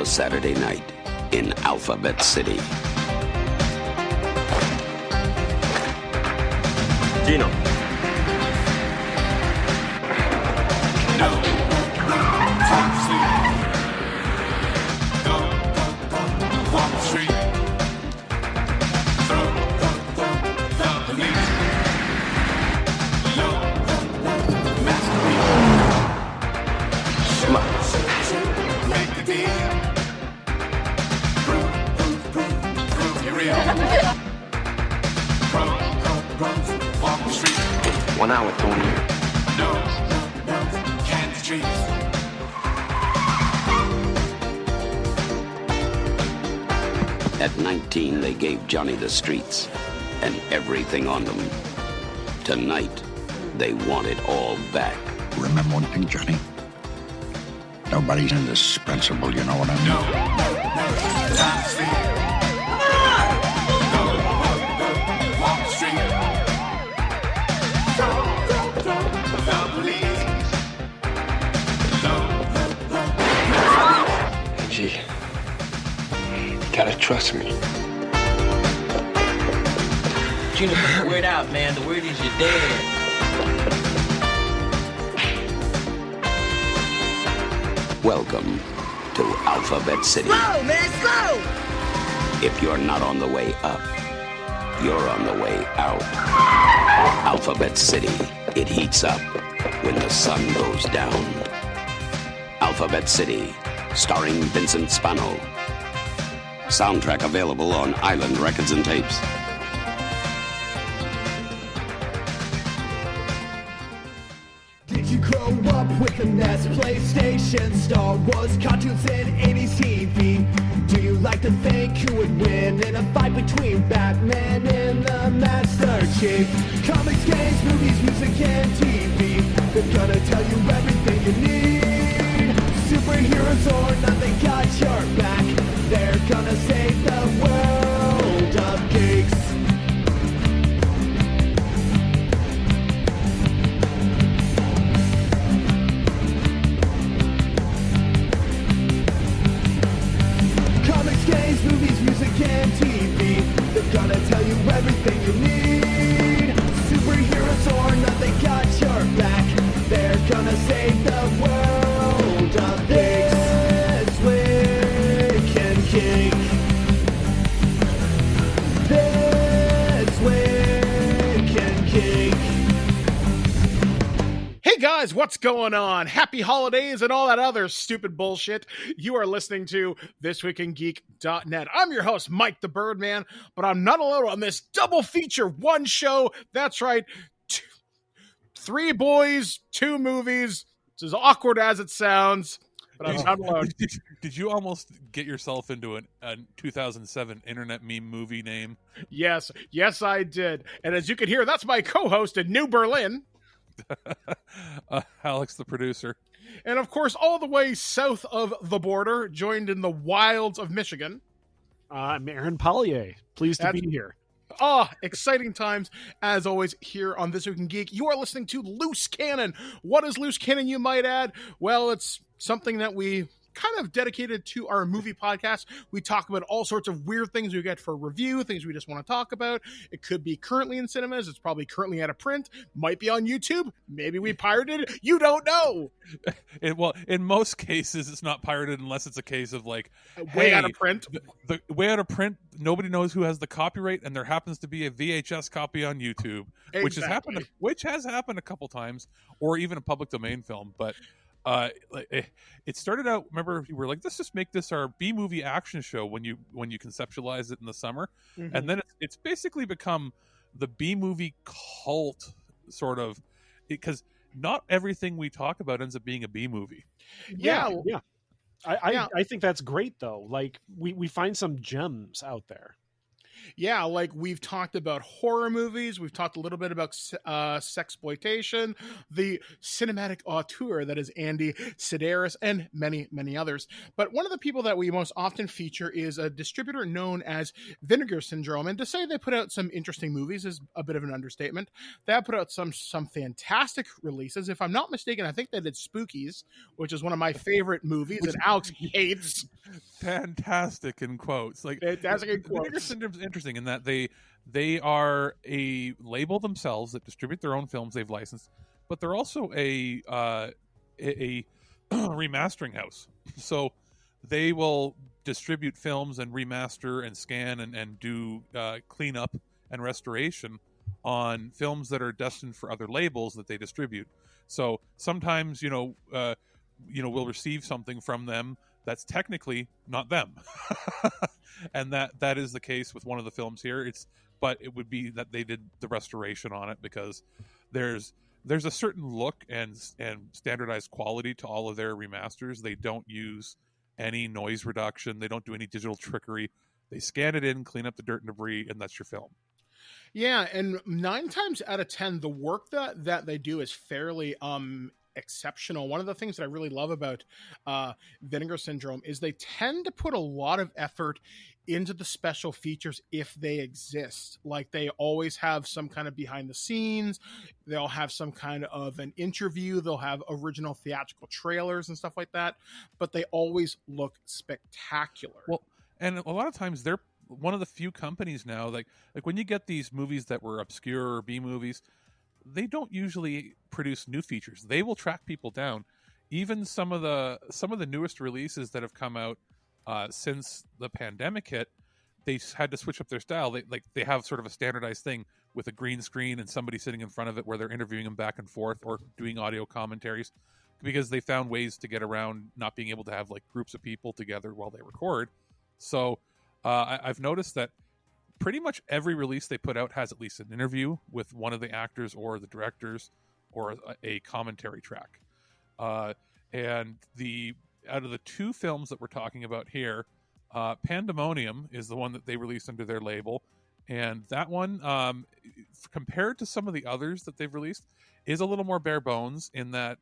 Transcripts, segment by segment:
Saturday night in Alphabet City. Gino. No. Walk the street. Throw the police. Low. Masterpiece. Make the deal. Prove you're real. Walk the street. 1 hour, Tony. Nose. Candy trees. At 19, they gave Johnny the streets and everything on them. Tonight, they want it all back. Remember one thing, Johnny? Nobody's indispensable, you know what I mean? No. Time to sleep. Go. Walk the street. The police. Gee, you gotta trust me. Gina, put the word out, man. The word is you're dead. Welcome to Alphabet City. Slow, man, slow! If you're not on the way up, you're on the way out. Alphabet City, it heats up when the sun goes down. Alphabet City, starring Vincent Spano. Soundtrack available on Island Records and Tapes. Did you grow up with the NES, PlayStation, Star Wars, cartoons, and 80s TV? Do you like to think who would win in a fight between Batman and the Master Chief? Comics, games, movies, music, and TV. They're gonna tell you everything you need. Superheroes or not, they got your back. They're gonna save the world of geeks. Games, movies, music, and TV. They're gonna tell you everything you need. Superheroes or not, they got your back. They're gonna save the world of This Week in Geek. This Week in Geek. Hey guys, what's going on? Happy holidays and all that other stupid bullshit. You are listening to ThisWeekInGeek.net. I'm your host, Mike the Birdman, but I'm not alone on this double feature, one show. That's right, 3 boys, 2 movies. It's as awkward as it sounds, but I'm not alone. Did you almost get yourself into a 2007 internet meme movie name? Yes, I did. And as you can hear, that's my co-host in New Berlin. Alex, the producer. And of course, all the way south of the border, joined in the wilds of Michigan. I'm Aaron Pollyea. Pleased to be here. Exciting times, as always, here on This Week in Geek. You are listening to Loose Cannon. What is Loose Cannon, you might add? Well, it's something that we kind of dedicated to our movie podcast. We talk about all sorts of weird things we get for review, things we just want to talk about. It could be currently in cinemas. It's probably currently out of print. Might be on YouTube. Maybe we pirated it. You don't know. In most cases, it's not pirated unless it's a case of like, way out of print. The way out of print, nobody knows who has the copyright, and there happens to be a VHS copy on YouTube, Exactly. which has happened a couple times, or even a public domain film, but it started out, remember, you were like, let's just make this our B-movie action show when you conceptualize it in the summer. Mm-hmm. And then it's basically become the B-movie cult, sort of, because not everything we talk about ends up being a B-movie. Yeah. I think that's great, though. Like, we find some gems out there. Yeah, like we've talked about horror movies, we've talked a little bit about sexploitation, the cinematic auteur that is Andy Sidaris, and many, many others. But one of the people that we most often feature is a distributor known as Vinegar Syndrome. And to say they put out some interesting movies is a bit of an understatement. They have put out some fantastic releases. If I'm not mistaken, I think they did Spookies, which is one of my favorite movies, and Alex hates. Fantastic in quotes. Like Fantastic in quotes. Vinegar Syndrome's interesting in that they are a label themselves that distribute their own films they've licensed, but they're also a remastering house. So they will distribute films and remaster and scan and do cleanup and restoration on films that are destined for other labels that they distribute. So sometimes we'll receive something from them that's technically not them. And that is the case with one of the films here. But it would be that they did the restoration on it, because there's a certain look and standardized quality to all of their remasters. They don't use any noise reduction. They don't do any digital trickery. They scan it in, clean up the dirt and debris, and that's your film. Yeah, and 9 times out of 10, the work that they do is fairly exceptional. One of the things that I really love about Vinegar Syndrome is they tend to put a lot of effort into the special features if they exist. Like, they always have some kind of behind the scenes, they'll have some kind of an interview, they'll have original theatrical trailers and stuff like that, but they always look spectacular. Well, and a lot of times they're one of the few companies now, like when you get these movies that were obscure or B movies, they don't usually produce new features. They will track people down. Even some of the newest releases that have come out since the pandemic hit, they had to switch up their style. They have sort of a standardized thing with a green screen and somebody sitting in front of it where they're interviewing them back and forth or doing audio commentaries, because they found ways to get around not being able to have like groups of people together while they record. So I've noticed that pretty much every release they put out has at least an interview with one of the actors or the directors or a commentary track. And out of the 2 films that we're talking about here, Pandemonium is the one that they released under their label. And that one, compared to some of the others that they've released, is a little more bare bones in that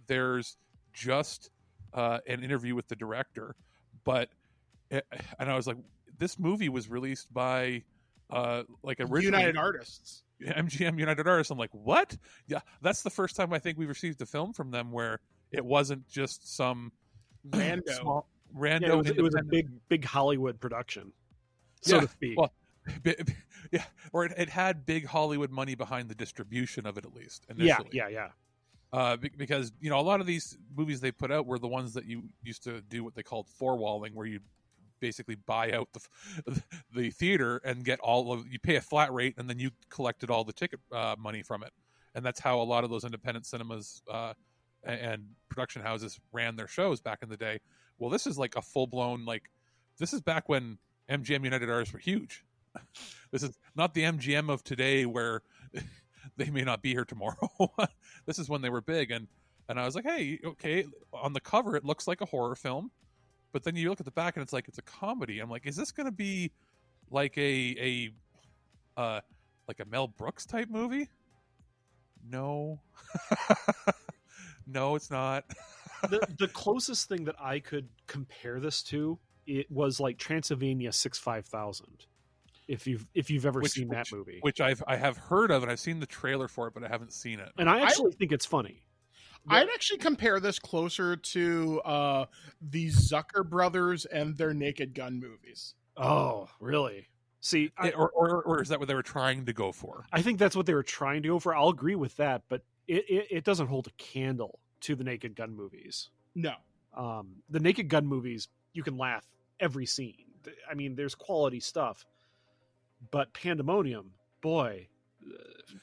there's just an interview with the director. And I was like, this movie was released by originally United Artists. MGM United Artists. I'm like, what? Yeah, that's the first time I think we've received a film from them where it wasn't just some rando. Yeah, it was a big Hollywood production, so to speak. Well, yeah, or it had big Hollywood money behind the distribution of it, at least initially. Yeah. Because a lot of these movies they put out were the ones that you used to do what they called four-walling, where you basically buy out the theater and get you pay a flat rate, and then you collected all the ticket money from it. And that's how a lot of those independent cinemas and production houses ran their shows back in the day. Well, this is like a full-blown, this is back when MGM United Artists were huge. This is not the MGM of today where they may not be here tomorrow. This is when they were big. And I was like, hey, okay, on the cover, it looks like a horror film. But then you look at the back and it's like, it's a comedy. I'm like, is this going to be like a Mel Brooks type movie? No. No, it's not. The closest thing that I could compare this to, it was like Transylvania 65000. If you've ever seen that movie, which I have heard of, and I've seen the trailer for it, but I haven't seen it. And I actually think it's funny. I'd actually compare this closer to the Zucker brothers and their Naked Gun movies. Oh, really? See, or is that what they were trying to go for? I think that's what they were trying to go for. I'll agree with that, but it doesn't hold a candle to the Naked Gun movies. No. The Naked Gun movies, you can laugh every scene. I mean, there's quality stuff. But Pandemonium, boy,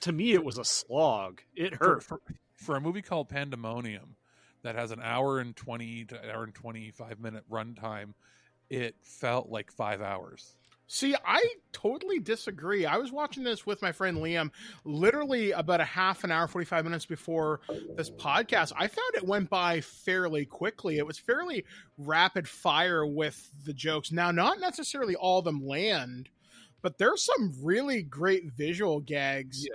to me it was a slog. It hurt. For a movie called Pandemonium that has an hour and 20 to hour and 25 minute runtime, it felt like 5 hours. See, I totally disagree. I was watching this with my friend Liam literally about a half an hour, 45 minutes before this podcast. I found it went by fairly quickly. It was fairly rapid fire with the jokes. Now, not necessarily all of them land, But there's some really great visual gags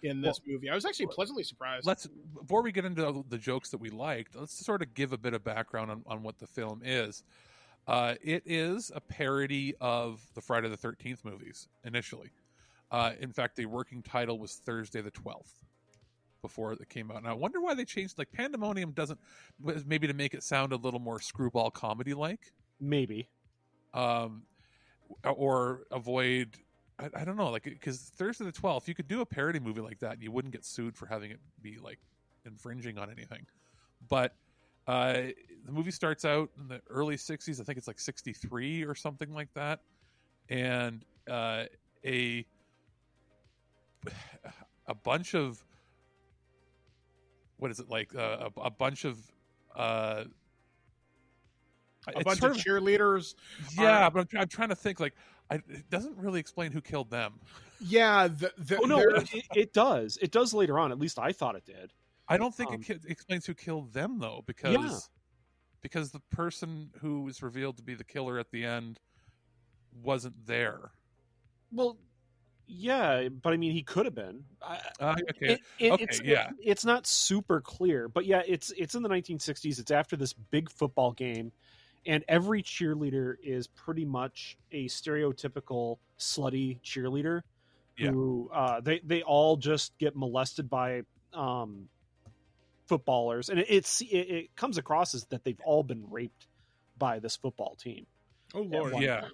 in this movie. I was actually pleasantly surprised. Before we get into the jokes that we liked, let's sort of give a bit of background on what the film is. It is a parody of the Friday the 13th movies initially. In fact, the working title was Thursday the 12th before it came out. And I wonder why they changed. Like, Pandemonium doesn't, maybe to make it sound a little more screwball comedy like. Maybe. Or avoid, I don't know, like, because Thursday the 12th, you could do a parody movie like that and you wouldn't get sued for having it be like infringing on anything. But the movie starts out in the early 60s. I think it's like 63 or something like that. And a bunch of, what is it, like a bunch of a bunch of cheerleaders. Yeah, but I'm trying to think. Like, it doesn't really explain who killed them. Yeah, it does. It does later on. At least I thought it did. I don't think it explains who killed them though, because the person who was revealed to be the killer at the end wasn't there. Well, yeah, but I mean, he could have been. Okay. It's not super clear, but yeah, it's in the 1960s. It's after this big football game, and every cheerleader is pretty much a stereotypical slutty cheerleader. Yeah. Who they all just get molested by footballers, and it comes across as that they've all been raped by this football team. Oh Lord, yeah.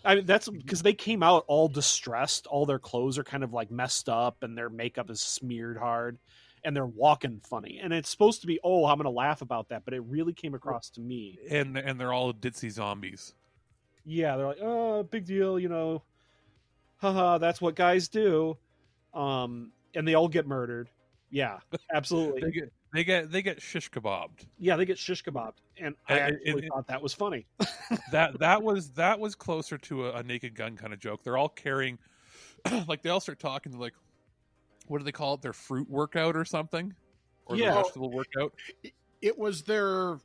I mean, that's because they came out all distressed. All their clothes are kind of like messed up, and their makeup is smeared hard, and they're walking funny. And it's supposed to be, I'm going to laugh about that, but it really came across to me. And they're all ditzy zombies. Yeah, they're like, oh, big deal, haha, that's what guys do. And they all get murdered. Yeah, absolutely. They get shish kebabbed. Yeah, they get shish kebabbed, and I actually thought that was funny. that was closer to a Naked Gun kind of joke. They're all carrying, like, they all start talking to, like, what do they call it? Their fruit workout or something, or their vegetable workout. It was their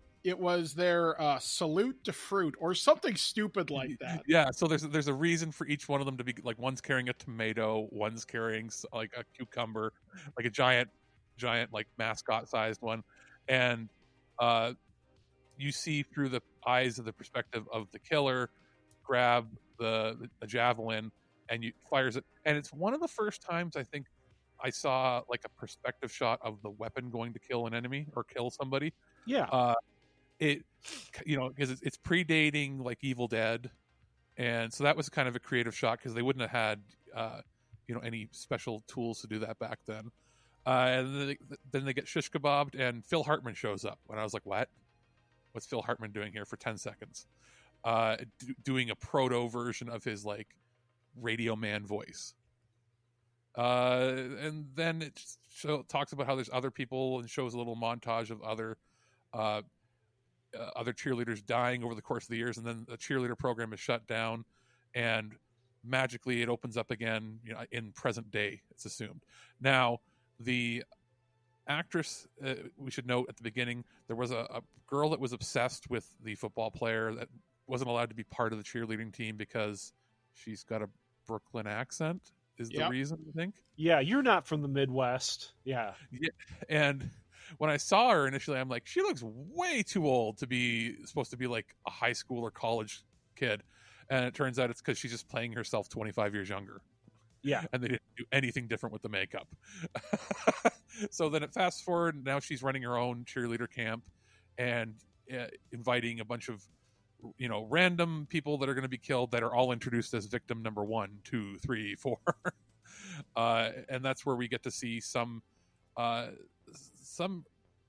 salute to fruit or something stupid like that. Yeah, so there's a reason for each one of them to be, like, one's carrying a tomato, one's carrying like a cucumber, like a giant like mascot sized one, and you see through the eyes of the perspective of the killer grab the javelin and you fires it, and it's one of the first times I think I saw like a perspective shot of the weapon going to kill an enemy or kill somebody. Yeah. It, because it's predating like Evil Dead, and so that was kind of a creative shot because they wouldn't have had any special tools to do that back then. And then they get shish kebabbed, and Phil Hartman shows up. And I was like, "What? What's Phil Hartman doing here for 10 seconds?" Doing a proto version of his like Radio Man voice. And then it talks about how there's other people and shows a little montage of other cheerleaders dying over the course of the years, and then the cheerleader program is shut down, and magically it opens up again, in present day, it's assumed. Now, the actress, we should note at the beginning, there was a girl that was obsessed with the football player that wasn't allowed to be part of the cheerleading team because she's got a Brooklyn accent, is the reason, I think. Yeah, you're not from the Midwest. Yeah. And when I saw her initially, I'm like, she looks way too old to be supposed to be like a high school or college kid. And it turns out it's because she's just playing herself 25 years younger. Yeah. And they didn't do anything different with the makeup. So then it fast forward, now she's running her own cheerleader camp and inviting a bunch of, random people that are going to be killed that are all introduced as victim number 1, 2, 3, 4. And that's where we get to see some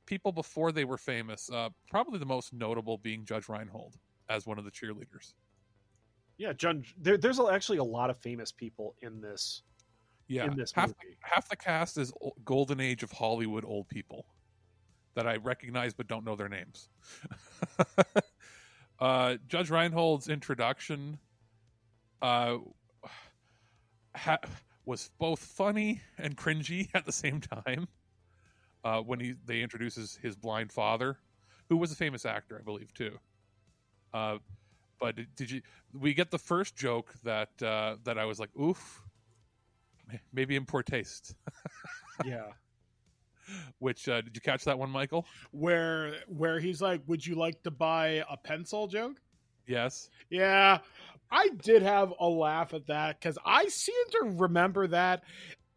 people before they were famous. Probably the most notable being Judge Reinhold as one of the cheerleaders. Yeah, Judge. There's actually a lot of famous people in this. Yeah, in this movie. Half the cast is golden age of Hollywood old people that I recognize but don't know their names. Judge Reinhold's introduction was both funny and cringy at the same time. When they introduces his blind father, who was a famous actor, I believe, too. But did you? We get the first joke that I was like, oof, maybe in poor taste. Yeah. Which did you catch that one, Michael? Where he's like, "Would you like to buy a pencil?" joke. Yes. Yeah, I did have a laugh at that because I seem to remember that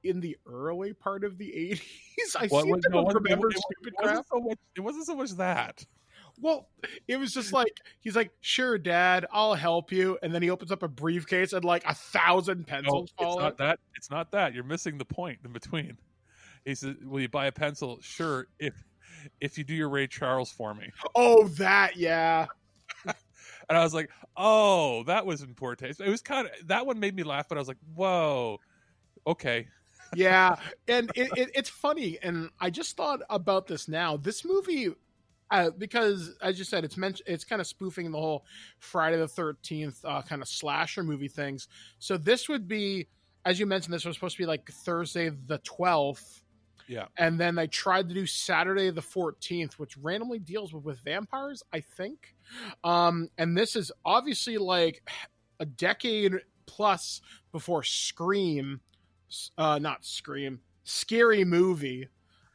in the early part of the 80s. I seem to remember stupid crap. It wasn't so much that. Well, it was just like, he's like, "Sure, Dad, I'll help you." And then he opens up a briefcase and like 1,000 pencils fall out. It's not that. You're missing the point in between. He says, "Will you buy a pencil?" "Sure, if you do your Ray Charles for me." Oh, that, yeah. And I was like, "Oh, that was in poor taste." It was kind of, that one made me laugh, but I was like, "Whoa, okay." Yeah, and it's funny, and I just thought about this now. This movie, because as you said, it's kind of spoofing the whole Friday the 13th kind of slasher movie things. So this would be, as you mentioned, this was supposed to be like Thursday the 12th. Yeah. And then they tried to do Saturday the 14th, which randomly deals with vampires, I think. And this is obviously like a decade plus before Scream, not Scream, Scary Movie.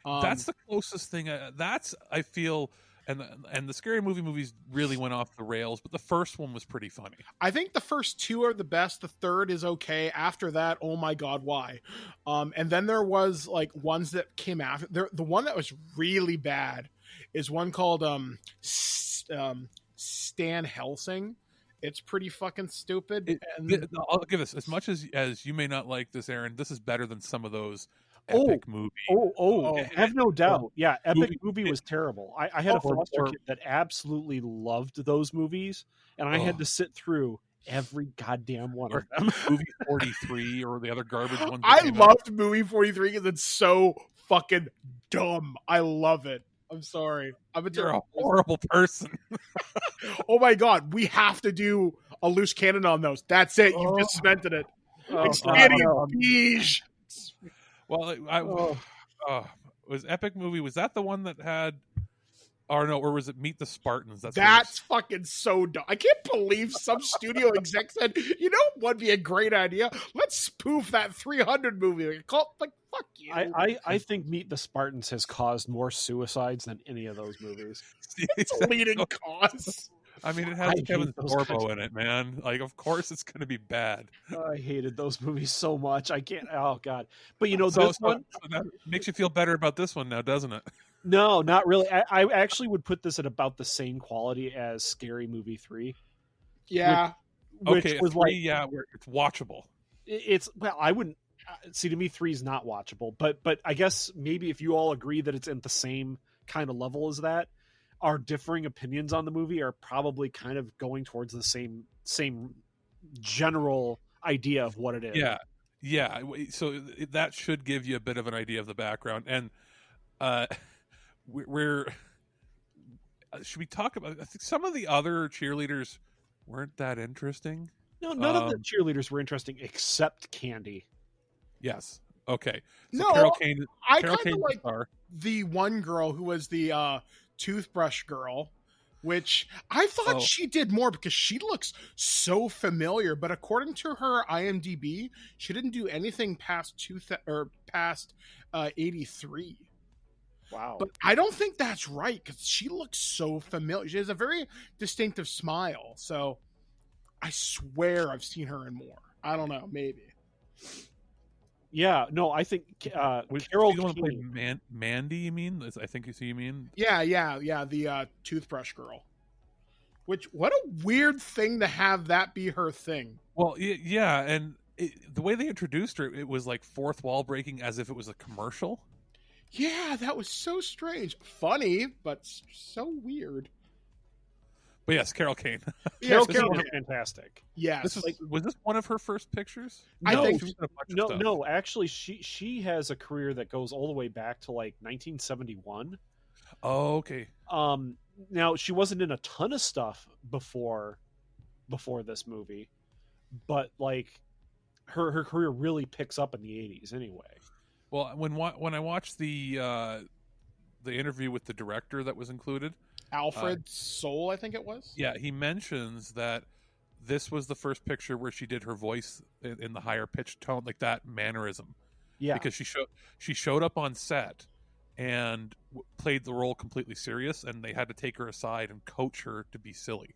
That's the closest thing. I feel, and the Scary movies really went off the rails, but the first one was pretty funny. I think the first two are the best. The third is okay. After that, oh my God, why? And then there was like ones that came after. The one that was really bad is one called Stan Helsing. It's pretty fucking stupid. I'll give this, as much as you may not like this, Aaron, this is better than some of those epic movie. Have no doubt. Yeah, Epic movie was terrible. I had a foster kid that absolutely loved those movies, and I had to sit through every goddamn one of them. Movie 43 or the other garbage ones. I loved Movie 43 because it's so fucking dumb. I love it. I'm sorry. You're a horrible person. Oh my God, we have to do a loose cannon on those. That's it. You just cemented it. Beige. Well, was Epic movie, was that the one that had, or no, or was it Meet the Spartans? That's fucking so dumb. I can't believe some studio exec said, you know what would be a great idea? Let's spoof that 300 movie. Like, fuck you. I think Meet the Spartans has caused more suicides than any of those movies. It's a leading cause. I mean, it has Kevin Sorbo in it, man. Like, of course it's going to be bad. I hated those movies so much. I can't. Oh God! But you know, this one that makes you feel better about this one now, doesn't it? No, not really. I actually would put this at about the same quality as Scary Movie 3. Yeah. Which was 3, it's watchable. It's, well, I wouldn't see, to me 3 is not watchable, but I guess maybe if you all agree that it's at the same kind of level as that, our differing opinions on the movie are probably kind of going towards the same general idea of what it is. Yeah. So that should give you a bit of an idea of the background. And should we talk about, I think some of the other cheerleaders weren't that interesting. No, none of the cheerleaders were interesting except Candy. Yes. Okay. So No, Carol Kane, I kind of like the one girl who was the toothbrush girl, which I thought she did more because she looks so familiar. But according to her IMDb, she didn't do anything past 83. Wow. But I don't think that's right because she looks so familiar. She has a very distinctive smile. So I swear I've seen her in more. I don't know, maybe. Yeah, no, I think Carol Kane. Mandy, you mean? I think you mean? Yeah, the toothbrush girl. Which, what a weird thing to have that be her thing. Well, yeah, and the way they introduced her, it was like fourth wall breaking, as if it was a commercial. Yeah, that was so strange. Funny, but so weird. But yes, Carol Kane. Carol Kane was fantastic. Yes. Was this one of her first pictures? No, I think no. Actually, she has a career that goes all the way back to like 1971. Oh, okay. Now she wasn't in a ton of stuff before this movie, but like her career really picks up in the 80s anyway. Well, when I watched the interview with the director that was included, Alfred Soul, I think it was. Yeah, he mentions that this was the first picture where she did her voice in the higher pitched tone, like that mannerism. Yeah, because she showed up on set and played the role completely serious, and they had to take her aside and coach her to be silly,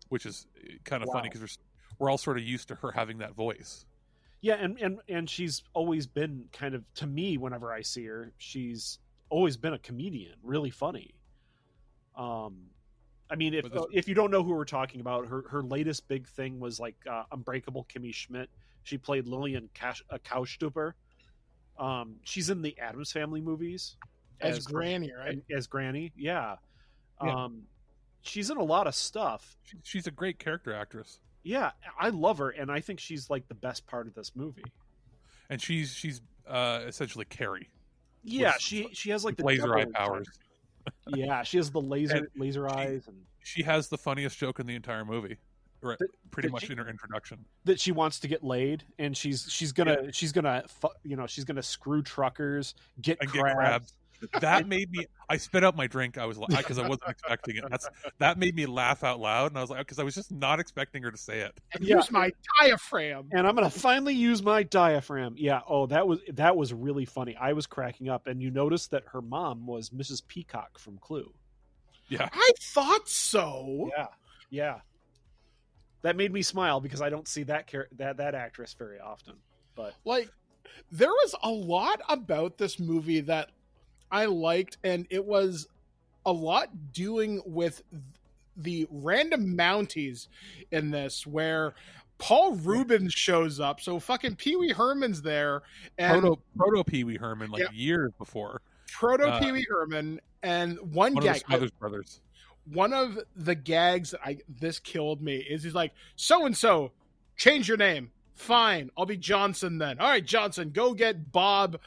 which is kind of funny because we're all sort of used to her having that voice. Yeah, and she's always been kind of, to me, whenever I see her, she's always been a comedian, really funny. I mean, if you don't know who we're talking about, her latest big thing was like Unbreakable Kimmy Schmidt. She played Lillian Kaustuber. She's in the Addams Family movies as Granny, right? As Granny, yeah. She's in a lot of stuff. She's a great character actress. Yeah, I love her, and I think she's like the best part of this movie. And she's essentially Carrie. Yeah, she has like the laser eye powers. Yeah, she has the laser eyes, and she has the funniest joke in the entire movie. Right, pretty much in her introduction, that she wants to get laid, and she's gonna screw truckers, get crabs. That made me. I spit out my drink. I was like, because I wasn't expecting it. That made me laugh out loud, and I was like, because I was just not expecting her to say it. And use my diaphragm, and I'm gonna finally use my diaphragm. Yeah. Oh, that was really funny. I was cracking up, and you noticed that her mom was Mrs. Peacock from Clue. Yeah, I thought so. Yeah. That made me smile because I don't see that actress very often. But like, there was a lot about this movie that I liked, and it was a lot doing with the random Mounties in this, where Paul Rubens shows up. So fucking Pee Wee Herman's there, and proto Pee Wee Herman, years before. Proto Pee Wee Herman, and one gag. Brothers. One of the gags that this killed me is he's like, so and so, change your name. Fine, I'll be Johnson then. All right, Johnson, go get Bob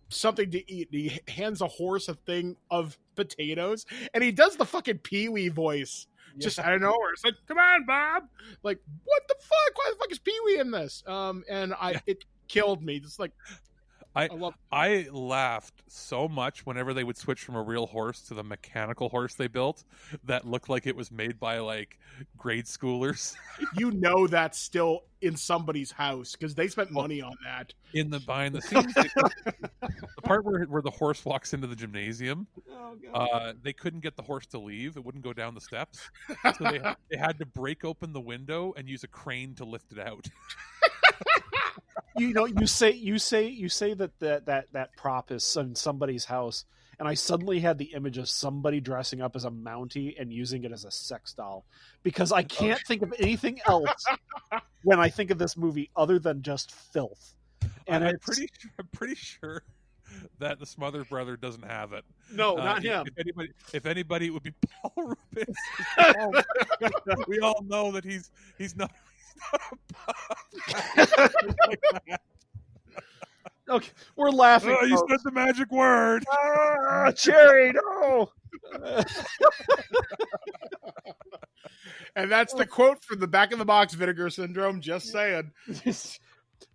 something to eat. And he hands a horse a thing of potatoes, and he does the fucking Pee-wee voice just out of nowhere. It's like, come on, Bob. Like, what the fuck? Why the fuck is Pee-wee in this? It killed me. Just like, I laughed so much whenever they would switch from a real horse to the mechanical horse they built that looked like it was made by like grade schoolers. You know that's still in somebody's house because they spent money on that. In the behind the scenes, the part where the horse walks into the gymnasium, they couldn't get the horse to leave. It wouldn't go down the steps, so they had to break open the window and use a crane to lift it out. You say that prop is in somebody's house, and I suddenly had the image of somebody dressing up as a Mountie and using it as a sex doll, because I can't think of anything else when I think of this movie other than just filth. And I'm pretty sure that the Smothers Brother doesn't have it. No, not him. If anybody, it would be Paul Rubens. We all know that he's not. Okay, we're laughing. Oh, you said the magic word. Cherry, no. And that's the quote from the back of the box, Vinegar Syndrome. Just saying.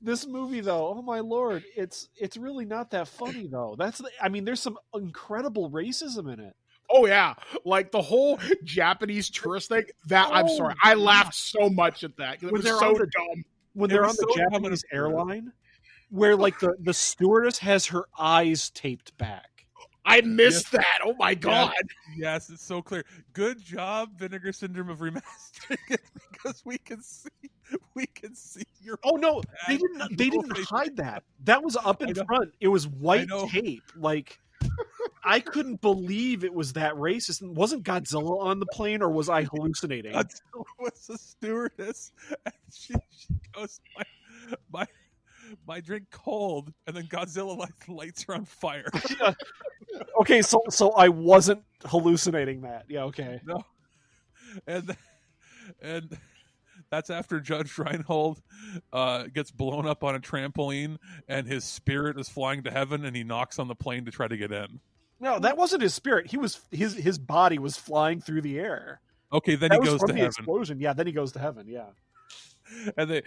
This movie, though, oh my lord, it's really not that funny, though. There's some incredible racism in it. Oh yeah, like the whole Japanese tourist thing. I'm sorry, I laughed so much at that. It was so dumb. When they're on the Japanese airline, where like the stewardess has her eyes taped back. I missed that. Oh my god. Yes, it's so clear. Good job, Vinegar Syndrome, of remastering it, because we can see your. Oh no, they didn't hide that. That was up in front. It was white tape. Like, I couldn't believe it was that racist. And wasn't Godzilla on the plane, or was I hallucinating? Godzilla was a stewardess, and she goes, my drink cold, and then Godzilla lights her on fire. Yeah. Okay, so I wasn't hallucinating that. Yeah, okay. No, and that's after Judge Reinhold gets blown up on a trampoline, and his spirit is flying to heaven, and he knocks on the plane to try to get in. No, that wasn't his spirit. He was his body was flying through the air. Okay, then he goes to heaven. Explosion. Yeah, then he goes to heaven. Yeah. And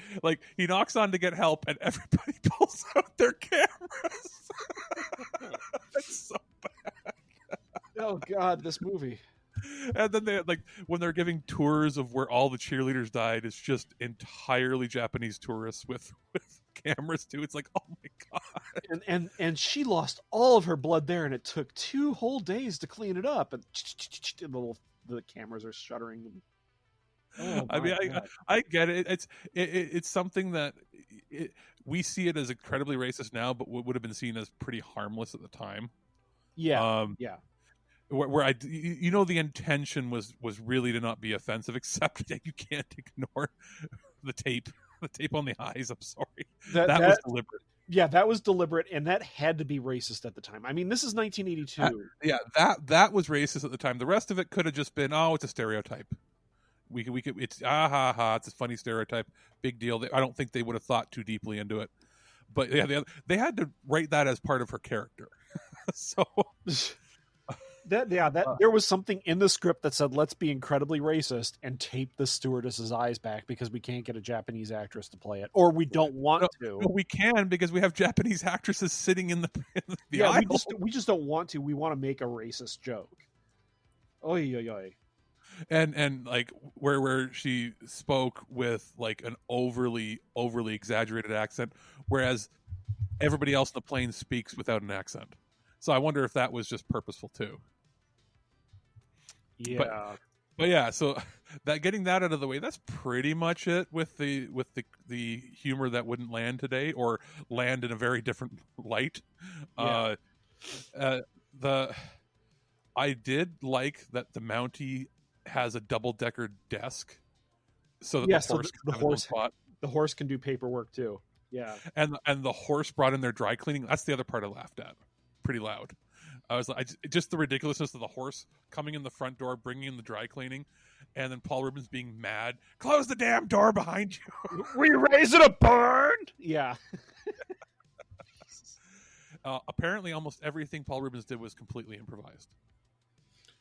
he knocks on to get help, and everybody pulls out their cameras. It's so bad. Oh God, this movie. And then they like when they're giving tours of where all the cheerleaders died, it's just entirely Japanese tourists with cameras too. It's like, oh my god. And she lost all of her blood there, and it took 2 whole days to clean it up. And the cameras are shuddering. Oh, I mean, I get it. It's something that we see it as incredibly racist now, but what would have been seen as pretty harmless at the time. Yeah, yeah. Where the intention was really to not be offensive, except that you can't ignore the tape on the eyes. I'm sorry, that was deliberate. Yeah, that was deliberate, and that had to be racist at the time. I mean, this is 1982. That was racist at the time. The rest of it could have just been, oh, it's a stereotype. We could it's it's a funny stereotype, big deal. I don't think they would have thought too deeply into it, but yeah, they had to write that as part of her character. So there was something in the script that said, let's be incredibly racist and tape the stewardess's eyes back because we can't get a Japanese actress to play it, or we don't want to. No, we can, because we have Japanese actresses sitting in the aisle. We just don't want to. We want to make a racist joke. Oy, oy, oy. And like where she spoke with like an overly exaggerated accent, whereas everybody else in the plane speaks without an accent. So I wonder if that was just purposeful too. Yeah. But yeah, so that getting that out of the way, that's pretty much it with the humor that wouldn't land today, or land in a very different light. Yeah. I did like that the Mountie has a double-decker desk, so that the horse can do paperwork too. Yeah, and the horse brought in their dry cleaning. That's the other part I laughed at, pretty loud. I was like, just the ridiculousness of the horse coming in the front door, bringing in the dry cleaning, and then Paul Rubens being mad. Close the damn door behind you. We raising a barn. Yeah. Apparently, almost everything Paul Rubens did was completely improvised.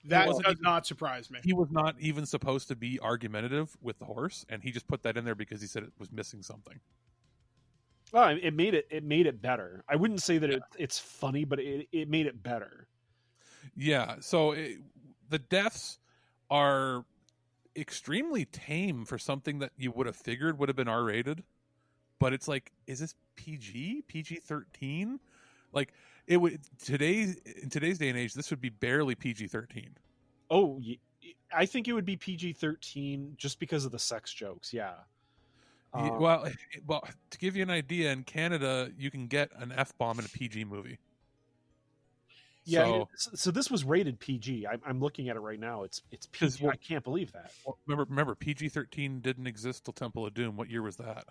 That does not surprise me. He was not even supposed to be argumentative with the horse, and he just put that in there because he said it was missing something. Oh, it made it better. I wouldn't say that it's funny, but it made it better. Yeah. So the deaths are extremely tame for something that you would have figured would have been R-rated, but it's like, is this PG-13? Like it would in today's day and age, this would be barely PG-13. Oh, I think it would be PG-13 just because of the sex jokes. Yeah. Well, to give you an idea, in Canada, you can get an F-bomb in a PG movie. Yeah, so this was rated PG. I'm looking at it right now. It's PG. I can't believe that. Remember, PG-13 didn't exist till Temple of Doom. What year was that?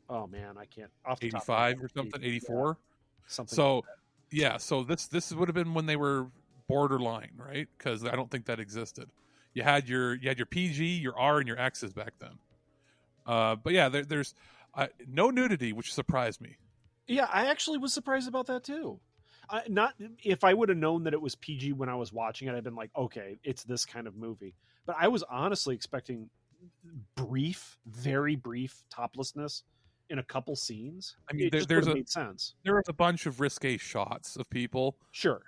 Oh man, I can't. 85 or something. 84. Yeah, something. So like that. yeah, so this would have been when they were borderline, right? Because I don't think that existed. You had your PG, your R, and your X's back then. But yeah, there's no nudity, which surprised me. Yeah, I actually was surprised about that too. Not if I would have known that it was PG when I was watching it, I'd been like, okay, it's this kind of movie. But I was honestly expecting very brief toplessness in a couple scenes. I mean, made sense. There was a bunch of risque shots of people. Sure.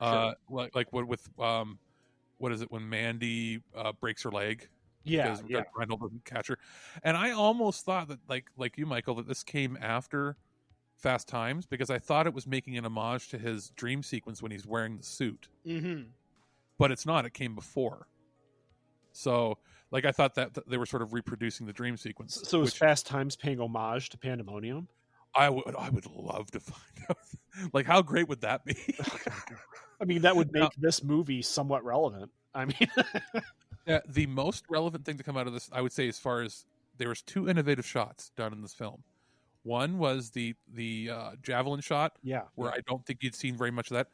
Like what with what is it when Mandy breaks her leg? Yeah, because Randall doesn't catch her. And I almost thought that, like you, Michael, that this came after Fast Times, because I thought it was making an homage to his dream sequence when he's wearing the suit. Mm-hmm. But it's not. It came before. So, like, I thought that they were sort of reproducing the dream sequence. So is Fast Times paying homage to Pandemonium? I would love to find out. Like, how great would that be? I mean, that would make this movie somewhat relevant. I mean... Yeah, the most relevant thing to come out of this, I would say, as far as there was 2 innovative shots done in this film. One was the javelin shot, where I don't think you'd seen very much of that,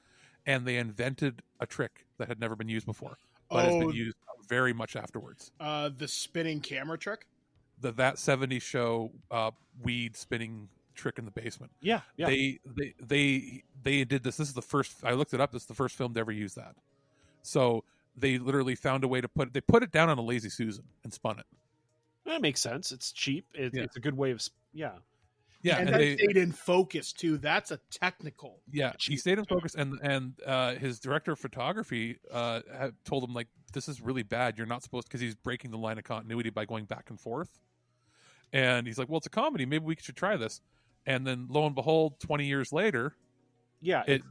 and they invented a trick that had never been used before, but has been used very much afterwards. The spinning camera trick? That 70s show weed spinning trick in the basement. Yeah. They did this. This is the first. I looked it up. This is the first film to ever use that. So they literally found a way to put it down on a Lazy Susan and spun it. That makes sense. It's cheap. It's a good way of Yeah, and they stayed in focus too. That's a technical. Yeah, he stayed in focus, and his director of photography told him, like, this is really bad. You're not supposed, because he's breaking the line of continuity by going back and forth. And he's like, well, it's a comedy. Maybe we should try this. And then lo and behold, 20 years later, Yeah, it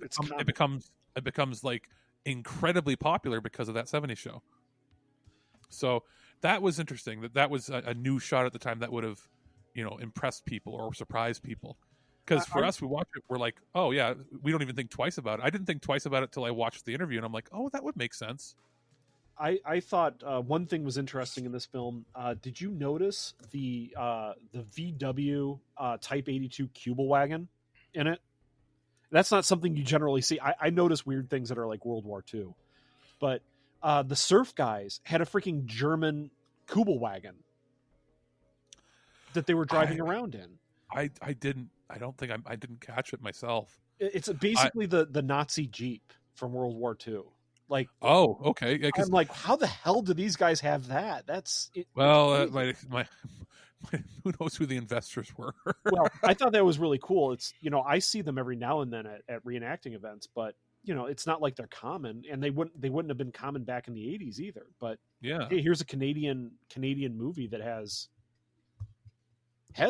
becomes like incredibly popular because of that 70s show. So that was interesting. That was a new shot at the time that would have, impressed people or surprised people. Because for us, we watch it, we're like, oh yeah, we don't even think twice about it. I didn't think twice about it till I watched the interview, and I'm like, oh, that would make sense. I thought one thing was interesting in this film. Did you notice the VW Type 82 Cubal wagon in it? That's not something you generally see. I notice weird things that are like World War II. But the surf guys had a freaking German Kubel wagon that they were driving around in. I don't think I didn't catch it myself. It's basically the Nazi Jeep from World War II. Like, oh, okay. Yeah, I'm like, how the hell do these guys have that? That's it. Well, who knows who the investors were? Well, I thought that was really cool. It's, I see them every now and then at reenacting events, but it's not like they're common, and they wouldn't have been common back in the 80s either. But yeah, hey, here's a Canadian movie that has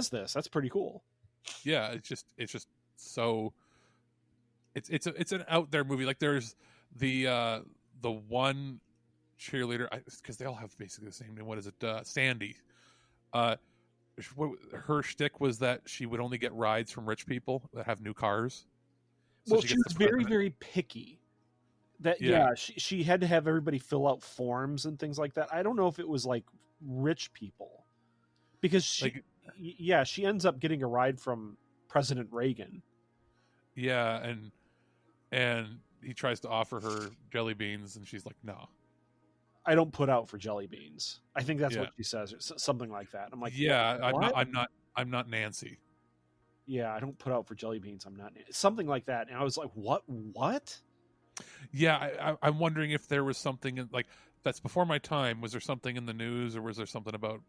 this. That's pretty cool. Yeah, it's just so it's an out there movie. Like there's the one cheerleader, because they all have basically the same name. What is it? Sandy. Her shtick was that she would only get rides from rich people that have new cars. So well, she was very, very picky. That she had to have everybody fill out forms and things like that. I don't know if it was like rich people, because she ends up getting a ride from President Reagan. Yeah, and he tries to offer her jelly beans, and she's like, "No, I don't put out for jelly beans." I think that's what she says, or something like that. I'm like, "Yeah, I'm not Nancy." Yeah, I don't put out for jelly beans. I'm not something like that. And I was like, "What? What?" Yeah, I'm wondering if there was something like that's before my time. Was there something in the news, or was there something about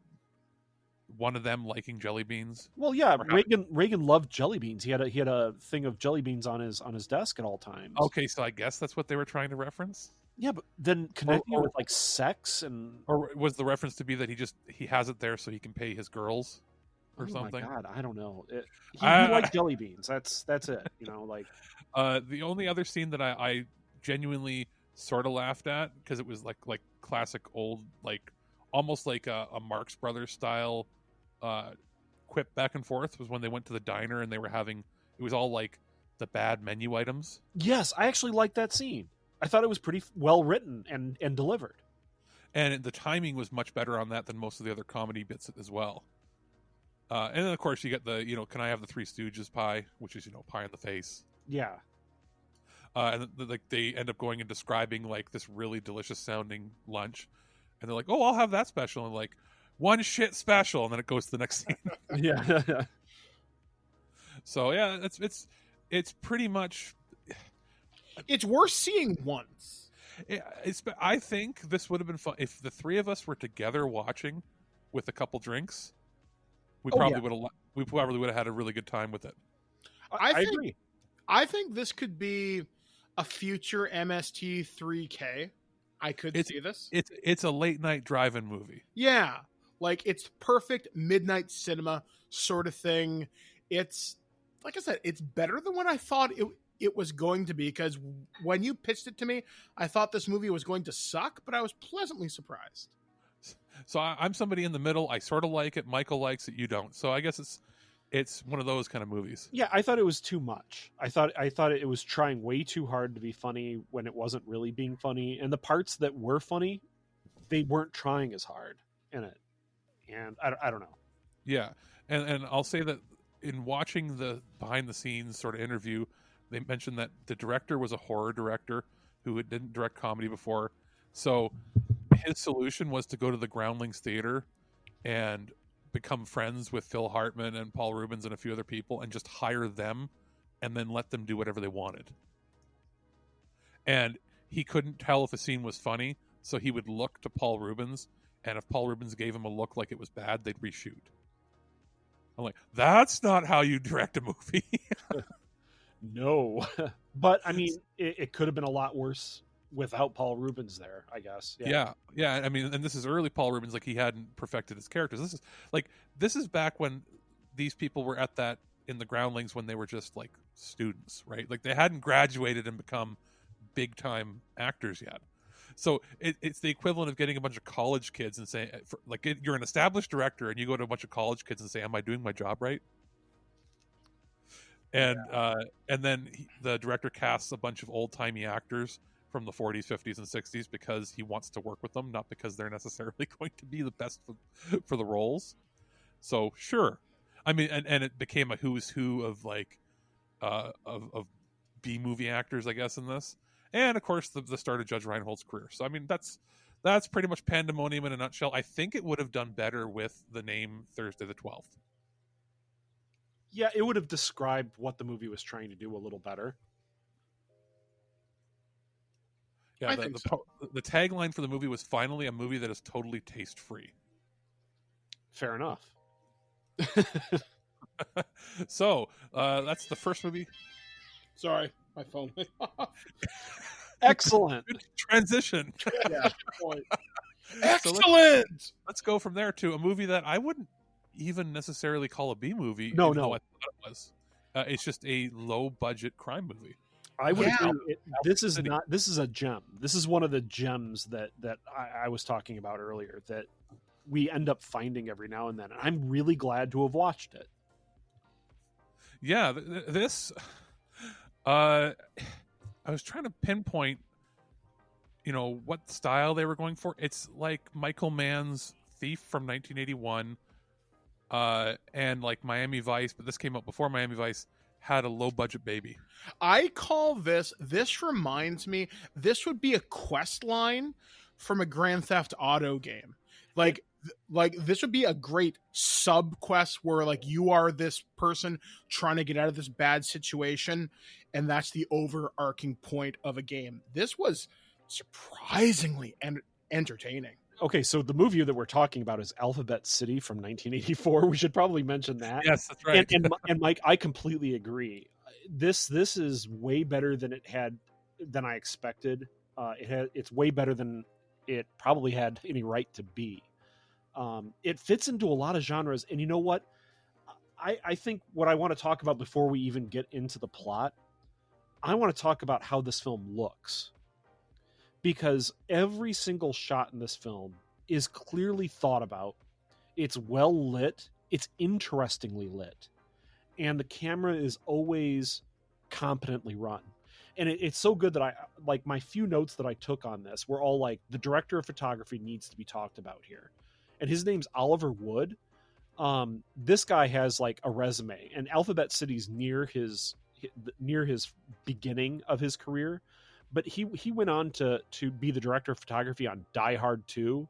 one of them liking jelly beans? Well, yeah, Reagan loved jelly beans. He had a thing of jelly beans on his desk at all times. Okay, so I guess that's what they were trying to reference. Yeah, but then connecting it with like sex or was the reference to be that he has it there so he can pay his girls or something? My God, I don't know. He liked jelly beans. That's it. Like the only other scene that I genuinely sort of laughed at, because it was like classic old, like almost like a Marx Brothers style quip back and forth, was when they went to the diner and they were having, it was all like the bad menu items. Yes, I actually liked that scene. I thought it was pretty well written and delivered. And the timing was much better on that than most of the other comedy bits as well. And then of course you get the, can I have the Three Stooges pie, which is, pie in the face. Yeah. And like they end up going and describing like this really delicious sounding lunch, and they're like, "Oh, I'll have that special," and like, "One shit special," and then it goes to the next scene. Yeah. So yeah, it's pretty much. It's worth seeing once. I think this would have been fun if the three of us were together watching with a couple drinks. We probably would have had a really good time with it. I agree. I think this could be a future MST3K. I could see this. It's a late night drive-in movie. Yeah, like it's perfect midnight cinema sort of thing. It's like I said, it's better than what I thought it was going to be, because when you pitched it to me, I thought this movie was going to suck, but I was pleasantly surprised. So I'm somebody in the middle. I sort of like it. Michael likes it. You don't. So I guess it's one of those kind of movies. Yeah, I thought it was too much. I thought it was trying way too hard to be funny when it wasn't really being funny. And the parts that were funny, they weren't trying as hard in it. And I don't know. Yeah. And I'll say that in watching the behind the scenes sort of interview, they mentioned that the director was a horror director who didn't direct comedy before. So his solution was to go to the Groundlings Theater and become friends with Phil Hartman and Paul Rubens and a few other people, and just hire them and then let them do whatever they wanted. And he couldn't tell if a scene was funny, so he would look to Paul Rubens, and if Paul Rubens gave him a look like it was bad, they'd reshoot. I'm like, that's not how you direct a movie. No. But I mean, it could have been a lot worse without Paul Rubens there, I guess. Yeah. I mean, and this is early Paul Rubens. Like, he hadn't perfected his characters. This is back when these people were at that in the groundlings, when they were just like students, right? Like, they hadn't graduated and become big time actors yet. So it's the equivalent of getting a bunch of college kids and saying, you're an established director and you go to a bunch of college kids and say, "Am I doing my job right?" And then the director casts a bunch of old timey actors from the 40s, 50s, and 60s because he wants to work with them, not because they're necessarily going to be the best for the roles. So sure, I mean, and it became a who's who of of B movie actors, I guess, in this. And of course, the start of Judge Reinhold's career. So I mean, that's pretty much Pandemonium in a nutshell. I think it would have done better with the name Thursday the 12th. Yeah, it would have described what the movie was trying to do a little better. Yeah, the tagline for the movie was finally a movie that is totally taste free. Fair enough. So that's the first movie. Sorry, my phone went off. Excellent. Good transition. Yeah, point. Excellent. Let's go from there to a movie that I wouldn't even necessarily call a B movie. No. I thought it was. It's just a low budget crime movie. I would agree. This is a gem. This is one of the gems that I was talking about earlier that we end up finding every now and then. And I'm really glad to have watched it. Yeah, this I was trying to pinpoint, what style they were going for. It's like Michael Mann's Thief from 1981, and like Miami Vice, but this came out before Miami Vice had a low budget baby. I call this reminds me, this would be a quest line from a Grand Theft Auto game. Like this would be a great sub quest where like you are this person trying to get out of this bad situation, and that's the overarching point of a game. This was surprisingly entertaining. Okay, so the movie that we're talking about is Alphabet City from 1984. We should probably mention that. Yes, that's right. And Mike, I completely agree. This is way better than I expected. It's way better than it probably had any right to be. It fits into a lot of genres, and you know what? I think what I want to talk about before we even get into the plot, I want to talk about how this film looks. Because every single shot in this film is clearly thought about. It's well lit. It's interestingly lit. And the camera is always competently run. And it's so good that my few notes that I took on this were all like, the director of photography needs to be talked about here. And his name's Oliver Wood. This guy has like a resume, and Alphabet City's near his beginning of his career. But he went on to be the director of photography on Die Hard 2,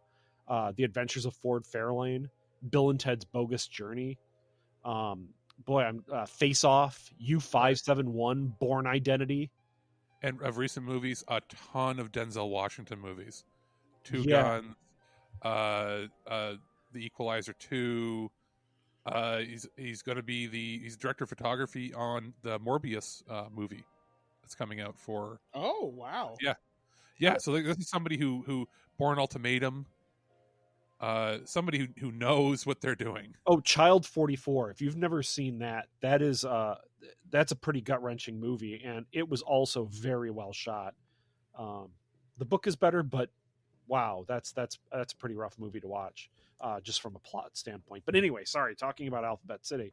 The Adventures of Ford Fairlane, Bill and Ted's Bogus Journey, Face Off, U-571, Bourne Identity. And of recent movies, a ton of Denzel Washington movies. Two Yeah. Guns, The Equalizer 2. He's going to be he's director of photography on the Morbius movie. It's coming out for. Oh wow! Yeah. So this is somebody who Bourne Ultimatum. Somebody who knows what they're doing. Oh, Child 44. If you've never seen that, that's a pretty gut wrenching movie, and it was also very well shot. The book is better, but wow, that's a pretty rough movie to watch, just from a plot standpoint. But anyway, sorry, talking about Alphabet City.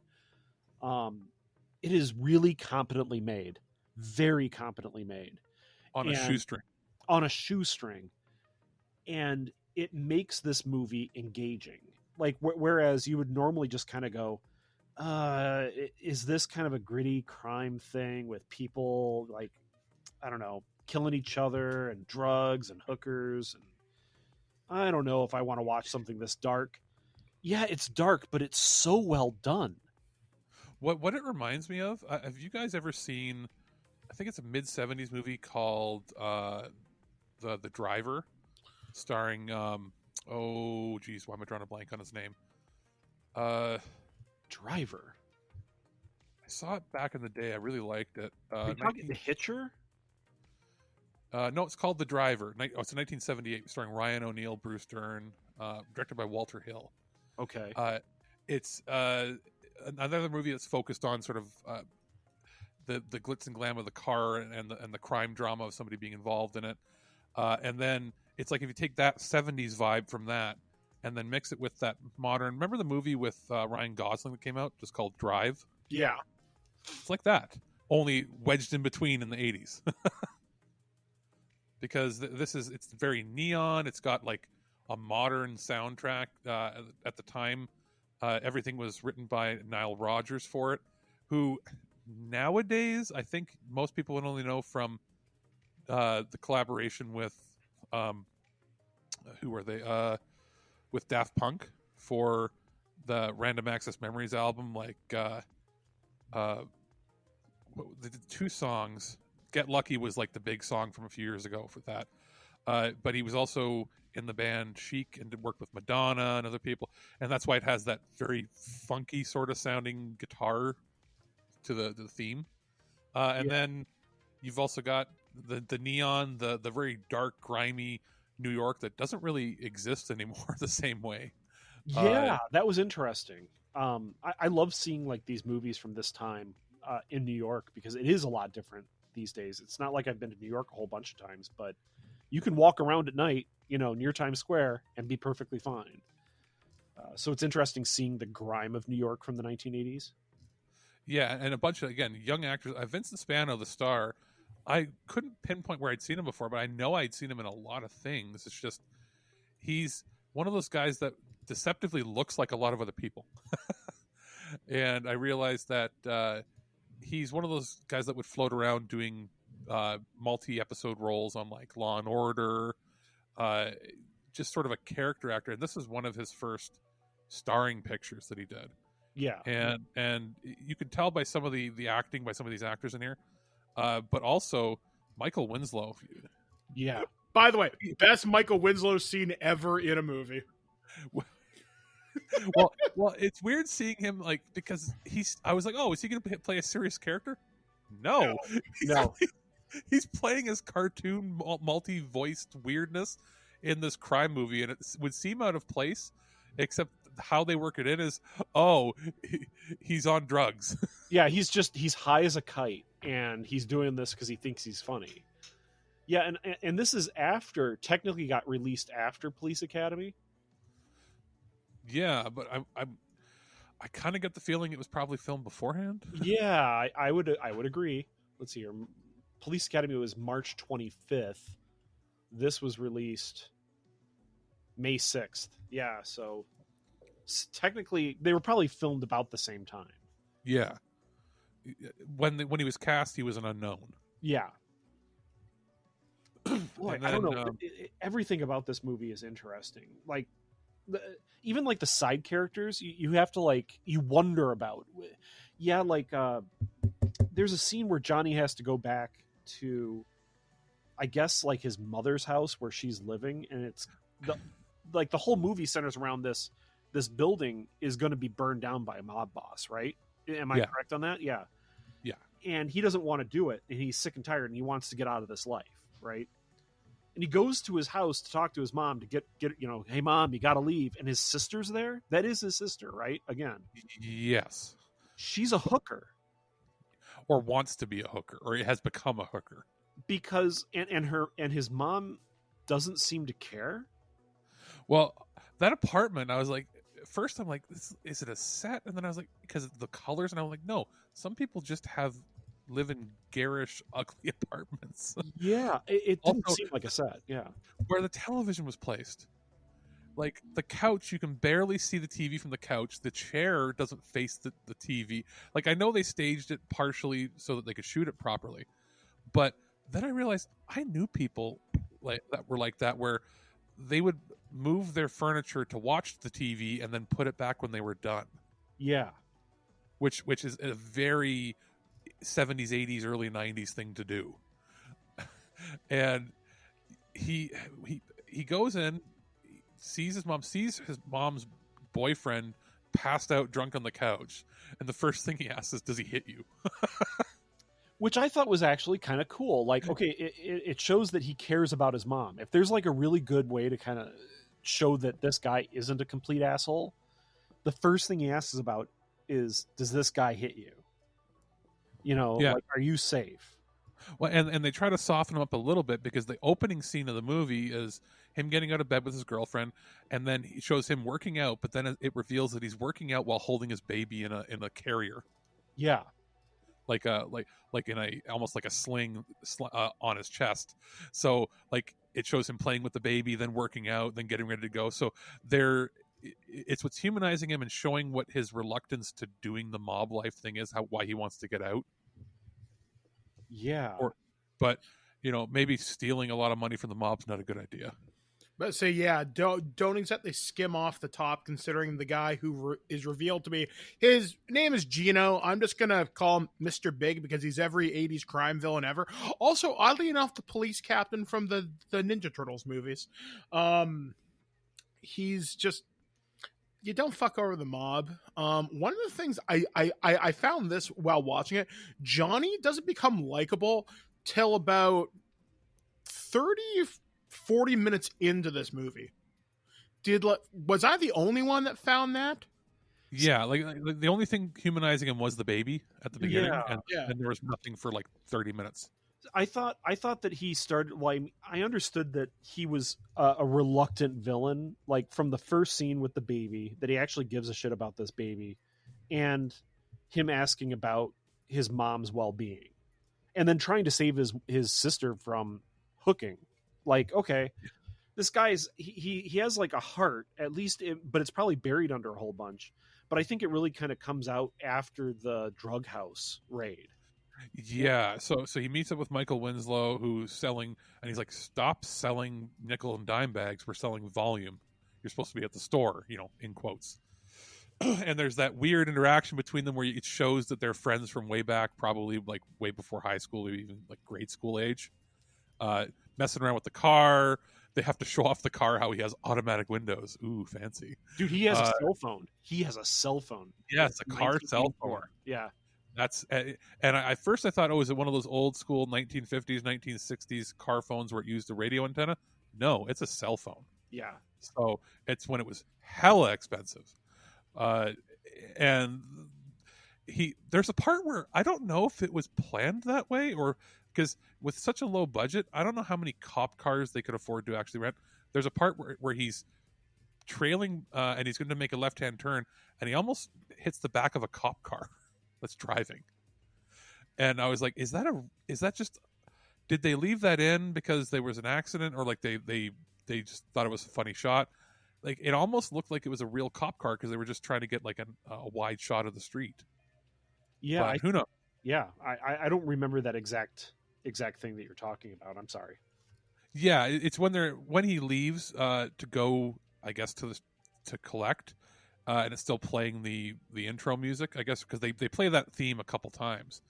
It is really competently made. Very competently made on a shoestring, and it makes this movie engaging. Like whereas you would normally just kind of go, is this kind of a gritty crime thing with people like, I don't know, killing each other and drugs and hookers, and I don't know if I want to watch something this dark. Yeah, it's dark, but it's so well done. What it reminds me of, have you guys ever seen, I think it's a mid-70s movie called The Driver, starring why am I drawing a blank on his name? Driver. I saw it back in the day. I really liked it. Are you talking The Hitcher? No, it's called The Driver. It's a 1978, starring Ryan O'Neal, Bruce Dern, directed by Walter Hill. Okay. It's another movie that's focused on sort of the glitz and glam of the car and the crime drama of somebody being involved in it. And then it's like if you take that 70s vibe from that and then mix it with that modern... Remember the movie with Ryan Gosling that came out just called Drive? Yeah. It's like that, only wedged in between in the 80s. Because it's very neon. It's got like a modern soundtrack. At the time, everything was written by Nile Rodgers for it, who nowadays I think most people would only know from the collaboration with who are they? With Daft Punk for the Random Access Memories album, like the two songs. Get Lucky was like the big song from a few years ago for that. But he was also in the band Chic and worked with Madonna and other people. And that's why it has that very funky sort of sounding guitar to the theme. And then you've also got the neon, the very dark, grimy New York that doesn't really exist anymore the same way. Yeah, that was interesting. I love seeing like these movies from this time in New York because it is a lot different these days. It's not like I've been to New York a whole bunch of times, but you can walk around at night, near Times Square and be perfectly fine. So it's interesting seeing the grime of New York from the 1980s. Yeah, and a bunch of, again, young actors. Vincent Spano, the star, I couldn't pinpoint where I'd seen him before, but I know I'd seen him in a lot of things. It's just, he's one of those guys that deceptively looks like a lot of other people. And I realized that he's one of those guys that would float around doing multi-episode roles on like Law and Order, just sort of a character actor. And this is one of his first starring pictures that he did. Yeah. And you can tell by some of the acting by some of these actors in here. But also Michael Winslow. Yeah. By the way, best Michael Winslow scene ever in a movie. well, it's weird seeing him like because I was like, oh, is he going to play a serious character? No. He's playing his cartoon multi-voiced weirdness in this crime movie, and it would seem out of place, except how they work it in is, he's on drugs. Yeah, he's high as a kite, and he's doing this because he thinks he's funny. Yeah, and this is technically got released after Police Academy. Yeah, but I kind of get the feeling it was probably filmed beforehand. Yeah, I would agree. Let's see here. Police Academy was March 25th. This was released May 6th. Yeah, so technically they were probably filmed about the same time. Yeah. When he was cast, he was an unknown. Yeah. Boy, I don't know. Everything about this movie is interesting. Like, even like the side characters, you have to like, you wonder about. Yeah, like there's a scene where Johnny has to go back to, I guess, like his mother's house where she's living, and it's the whole movie centers around this building is going to be burned down by a mob boss, right? Am I correct on that? Yeah. Yeah. And he doesn't want to do it, and he's sick and tired, and he wants to get out of this life, right? And he goes to his house to talk to his mom to get hey mom, you got to leave. And his sister's there. That is his sister, right? Again. Yes. She's a hooker. Or wants to be a hooker, or has become a hooker. Because and his mom doesn't seem to care. Well, that apartment, I was like, first I'm like, is it a set? And then I was like, because of the colors, and I was like, no, some people just live in garish, ugly apartments. Yeah, it didn't seem like a set. Yeah, where the television was placed, like the couch, you can barely see the TV from the couch. The chair doesn't face the TV. Like, I know they staged it partially so that they could shoot it properly, but then I realized I knew people like that were like that, where they would move their furniture to watch the TV and then put it back when they were done. Yeah, which is a very 70s, 80s, early 90s thing to do. And he goes in, sees his mom's boyfriend passed out drunk on the couch, and the first thing he asks is, does he hit you? which I thought was actually kind of cool. Like, okay, it shows that he cares about his mom. If there's like a really good way to kind of show that this guy isn't a complete asshole, the first thing he asks about is, does this guy hit you? You know, Yeah. like, are you safe? Well, and they try to soften him up a little bit because the opening scene of the movie is him getting out of bed with his girlfriend, and then he shows him working out, but then it reveals that he's working out while holding his baby in a carrier. Yeah. Like in a almost like a sling on his chest. So like it shows him playing with the baby, then working out, then getting ready to go. So it's what's humanizing him and showing what his reluctance to doing the mob life thing is, why he wants to get out. Yeah. But you know, maybe stealing a lot of money from the mob's not a good idea. But so yeah, don't exactly skim off the top, considering the guy who is revealed to be, his name is Gino. I'm just gonna call him Mr. Big because he's every 80s crime villain ever. Also, oddly enough, the police captain from the Ninja Turtles movies. He's just, you don't fuck over the mob. One of the things I found this while watching it, Johnny doesn't become likable till about 40 minutes into this movie. Was I the only one that found that? Yeah, like the only thing humanizing him was the baby at the beginning, and there was nothing for like 30 minutes. I thought that he started. Well, I understood that he was a reluctant villain, like from the first scene with the baby, that he actually gives a shit about this baby, and him asking about his mom's well-being, and then trying to save his sister from hooking. Like, okay, this guy's he has like a heart, at least, but it's probably buried under a whole bunch. But I think it really kind of comes out after the drug house raid. Yeah, so he meets up with Michael Winslow, who's selling, and he's like, "Stop selling nickel and dime bags. We're selling volume. You're supposed to be at the store," you know, in quotes. And there's that weird interaction between them where it shows that they're friends from way back, probably like way before high school, or even like grade school age. Messing around with the car. They have to show off the car how he has automatic windows. Ooh, fancy. Dude, he has a cell phone. He has a cell phone. Yeah, it's a car cell phone. Yeah. That's, and I first thought, oh, is it one of those old school 1950s, 1960s car phones where it used a radio antenna? No, it's a cell phone. Yeah. So it's when it was hella expensive. And there's a part where I don't know if it was planned that way, or because with such a low budget, I don't know how many cop cars they could afford to actually rent. There's a part where he's trailing and he's going to make a left-hand turn, and he almost hits the back of a cop car that's driving. And I was like, is that just, did they leave that in because there was an accident, or like they just thought it was a funny shot? Like, it almost looked like it was a real cop car because they were just trying to get like a wide shot of the street. Yeah, but who knows? Yeah, I don't remember that exact thing that you're talking about. I'm sorry. Yeah, it's when he leaves to go, I guess, to collect, and it's still playing the intro music, I guess, because they play that theme a couple times.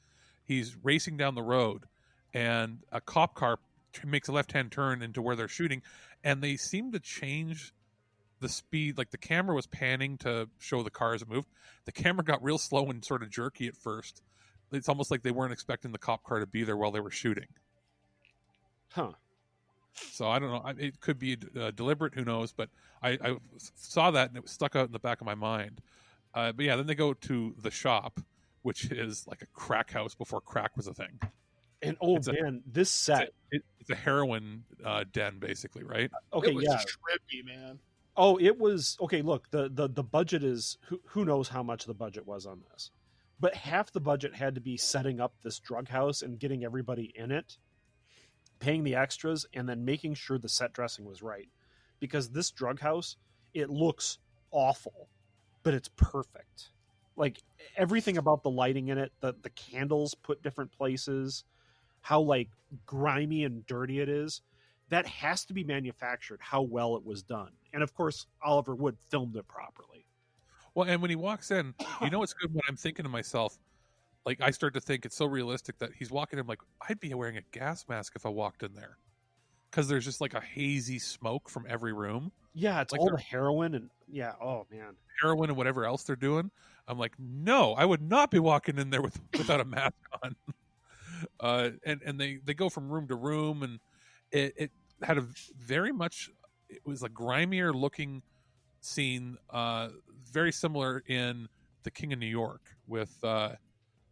He's racing down the road, and a cop car makes a left-hand turn into where they're shooting, and they seem to change the speed. Like, the camera was panning to show the car as it moved. The camera got real slow and sort of jerky at first. It's almost like they weren't expecting the cop car to be there while they were shooting. Huh. So I don't know. It could be deliberate. Who knows? But I saw that and it was stuck out in the back of my mind. But yeah, then they go to the shop, which is like a crack house before crack was a thing. And this set. It's a heroin den, basically, right? Okay, it was yeah. trippy, man. Oh, it was okay. Look, the budget is who knows how much the budget was on this, but half the budget had to be setting up this drug house and getting everybody in it, paying the extras, and then making sure the set dressing was right. Because this drug house, it looks awful, but it's perfect. Like, everything about the lighting in it, the candles put different places, how like grimy and dirty it is. That has to be manufactured, how well it was done. And of course, Oliver Wood filmed it properly. Well, and when he walks in, you know, it's good when I'm thinking to myself, like, I start to think it's so realistic that he's walking in like, I'd be wearing a gas mask if I walked in there. Because there's just like a hazy smoke from every room. Yeah, it's like all the heroin and oh man. Heroin and whatever else they're doing. I'm like, no, I would not be walking in there without a mask on. And they go from room to room, and it had a very much, it was a grimier looking scene, very similar in The King of New York with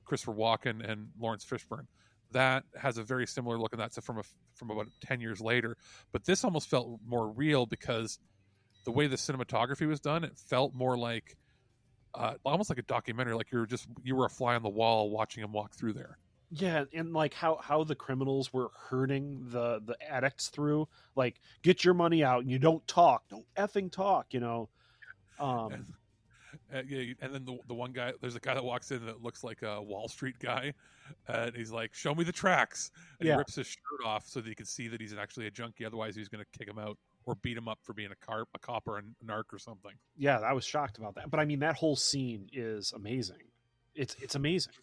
Christopher Walken and Lawrence Fishburne. That has a very similar look in that, so from about 10 years later. But this almost felt more real because the way the cinematography was done, it felt more like almost like a documentary, like you were a fly on the wall watching him walk through there. Yeah, and like how the criminals were herding the addicts through, like, get your money out and you don't effing talk, you know. Yeah, and then the one guy, there's a guy that walks in that looks like a Wall Street guy, and he's like, "Show me the tracks," and he rips his shirt off so that you can see that he's actually a junkie. Otherwise, he's going to kick him out or beat him up for being a cop or a narc or something. Yeah, I was shocked about that, but I mean, that whole scene is amazing. It's amazing.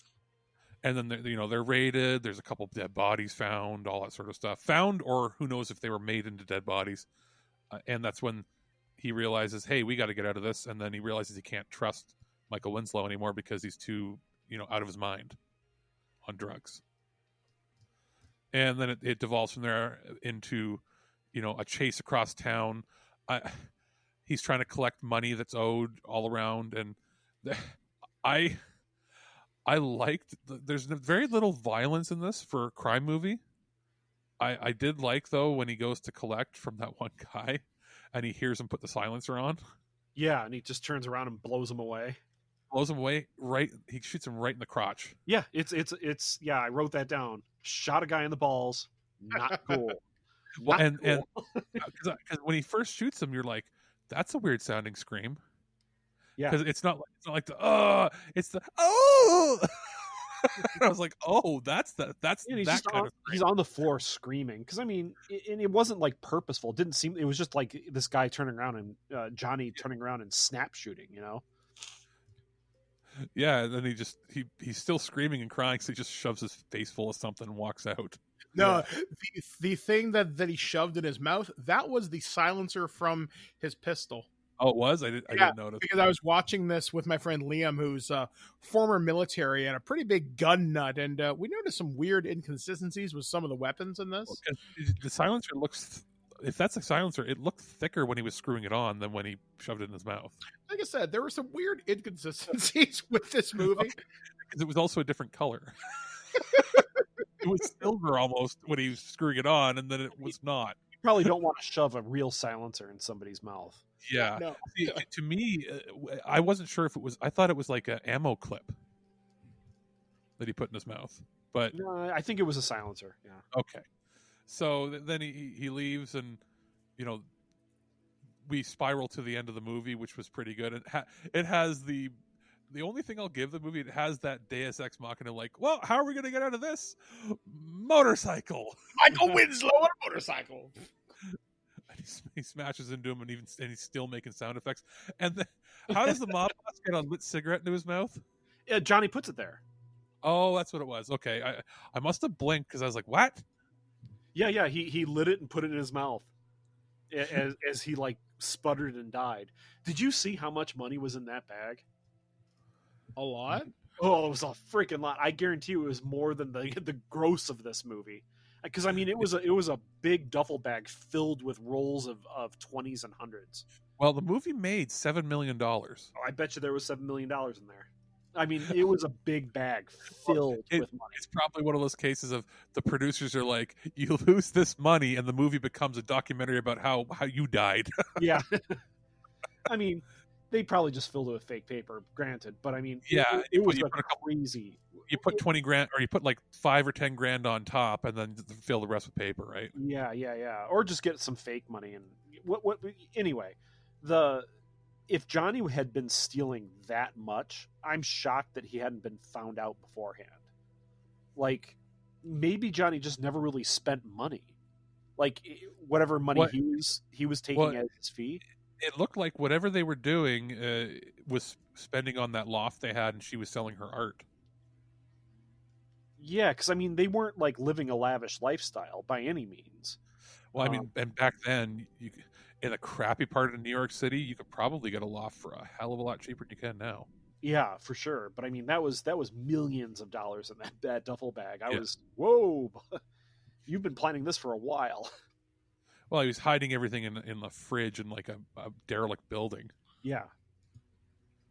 And then they're raided. There's a couple of dead bodies found, all that sort of stuff. Found, or who knows if they were made into dead bodies. And that's when he realizes, hey, we got to get out of this. And then he realizes he can't trust Michael Winslow anymore because he's too, out of his mind on drugs. And then it devolves from there into, a chase across town. He's trying to collect money that's owed all around. And I liked, there's very little violence in this for a crime movie. I did like, though, when he goes to collect from that one guy and he hears him put the silencer on. Yeah, and he just turns around and blows him away. Right. He shoots him right in the crotch. Yeah, it's yeah, I wrote that down. Shot a guy in the balls. Not cool. And because when he first shoots him, you're like, that's a weird sounding scream. Yeah, because it's not like the it's the oh. And I was like, oh, that's that kind of. He's on the floor screaming because I mean, it wasn't like purposeful. It didn't seem. It was just like this guy turning around and Johnny turning around and snap shooting. Yeah, and then he's still screaming and crying, so he just shoves his face full of something and walks out. No, the thing that he shoved in his mouth, that was the silencer from his pistol. Oh, it was? I didn't notice. Because I was watching this with my friend Liam, who's former military and a pretty big gun nut, and we noticed some weird inconsistencies with some of the weapons in this. The silencer looks, if that's a silencer, it looked thicker when he was screwing it on than when he shoved it in his mouth. Like I said, there were some weird inconsistencies with this movie. Because it was also a different color. It was silver almost when he was screwing it on, and then it was not. You probably don't want to shove a real silencer in somebody's mouth. Yeah. No. See, to me, I wasn't sure if it was. I thought it was like an ammo clip that he put in his mouth. But no, I think it was a silencer. Yeah. Okay. So then he leaves, and we spiral to the end of the movie, which was pretty good. And it has the only thing I'll give the movie, it has that Deus Ex Machina, like, well, how are we going to get out of this? Motorcycle. Michael Winslow on a motorcycle. He smashes into him, and he's still making sound effects. And then, how does the mob boss get a lit cigarette into his mouth? Yeah, Johnny puts it there. Oh, that's what it was. Okay, I must have blinked because I was like, "What?" Yeah. He lit it and put it in his mouth as he like sputtered and died. Did you see how much money was in that bag? A lot. Oh, it was a freaking lot. I guarantee you, it was more than the gross of this movie. Because I mean, it was a big duffel bag filled with rolls of 20s and 100s. Well, the movie made $7 million. Oh, I bet you there was $7 million in there. I mean, it was a big bag filled with money. It's probably one of those cases of the producers are like, you lose this money, and the movie becomes a documentary about how you died. Yeah. I mean, they probably just filled it with fake paper, granted. But I mean, yeah, it was crazy. You put 20 grand, or you put like 5 or 10 grand on top, and then fill the rest with paper, right? Yeah. Or just get some fake money. And what? Anyway, if Johnny had been stealing that much, I'm shocked that he hadn't been found out beforehand. Like, maybe Johnny just never really spent money. Like, whatever money he was taking as his fee. It looked like whatever they were doing was spending on that loft they had, and she was selling her art. Yeah, because I mean, they weren't like living a lavish lifestyle by any means. Well, I mean, and back then, in a crappy part of New York City, you could probably get a loft for a hell of a lot cheaper than you can now. Yeah, for sure. But I mean, that was millions of dollars in that duffel bag. I was, whoa, you've been planning this for a while. Well, he was hiding everything in the fridge in like a derelict building. Yeah.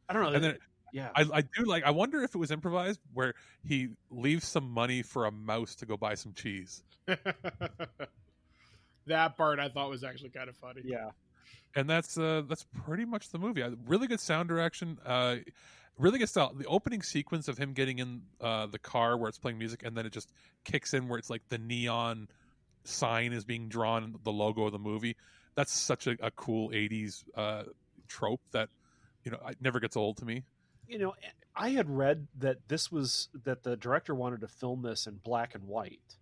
I don't know. And then yeah. I do like. I wonder if it was improvised, where he leaves some money for a mouse to go buy some cheese. That part I thought was actually kind of funny. Yeah. And that's pretty much the movie. Really good sound direction. Really good style. The opening sequence of him getting in the car where it's playing music, and then it just kicks in where it's like the neon sign is being drawn, the logo of the movie. That's such a cool 80s trope that it never gets old to me. I had read that that the director wanted to film this in black and white,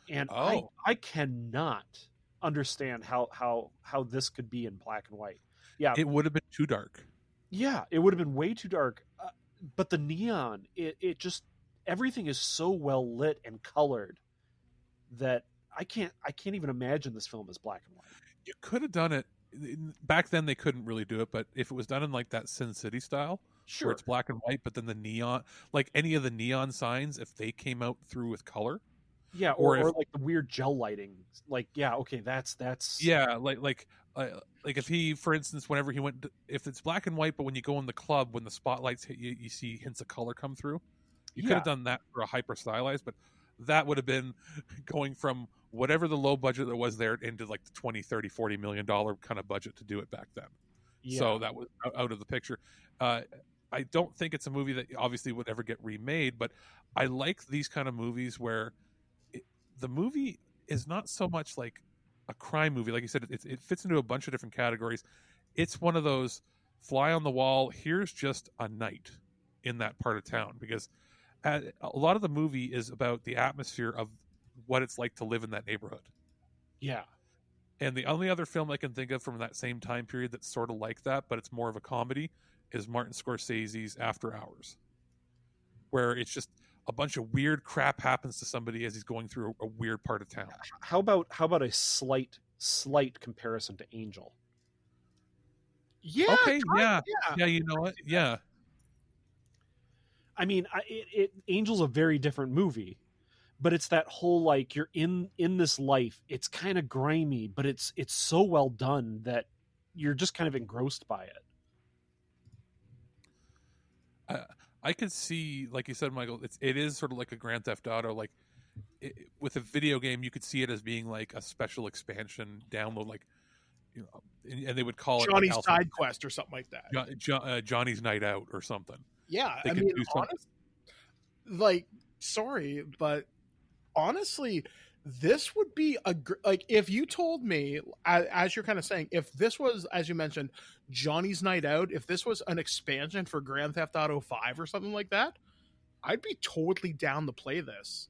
and I cannot understand how this could be in black and white. Yeah, it would have been too dark. Yeah, it would have been way too dark. But the neon, it just, everything is so well lit and colored that I can't even imagine this film as black and white. You could have done it back then. They couldn't really do it, but if it was done in like that Sin City style, sure, where it's black and white, but then the neon, like any of the neon signs, if they came out through with color, yeah, or like the weird gel lighting, like okay, that's yeah, like if he, for instance, whenever he went, if it's black and white, but when you go in the club, when the spotlights hit you, you see hints of color come through. You could have done that for a hyper stylized, but that would have been going from whatever the low budget that was there into like the 20, 30, $40 million kind of budget to do it back then. Yeah. So that was out of the picture. I don't think it's a movie that obviously would ever get remade, but I like these kind of movies where the movie is not so much like a crime movie. Like you said, it fits into a bunch of different categories. It's one of those fly on the wall, here's just a night in that part of town, because a lot of the movie is about the atmosphere of what it's like to live in that neighborhood. Yeah. And the only other film I can think of from that same time period that's sort of like that, but it's more of a comedy, is Martin Scorsese's After Hours, where it's just a bunch of weird crap happens to somebody as he's going through a weird part of town. How about a slight comparison to Angel? Yeah. Okay. Yeah. You know what? Yeah. I mean, Angel's a very different movie, but it's that whole, like, you're in this life. It's kind of grimy, but it's so well done that you're just kind of engrossed by it. I could see, like you said, Michael, it is sort of like a Grand Theft Auto. Like with a video game, you could see it as being like a special expansion download, like, and they would call it Johnny's like Side Quest or something like that. Johnny's Night Out or something. Yeah, I mean, sorry, but honestly, this would be like, if you told me, as you're kind of saying, if this was, as you mentioned, Johnny's Night Out, if this was an expansion for Grand Theft Auto 5 or something like that, I'd be totally down to play this.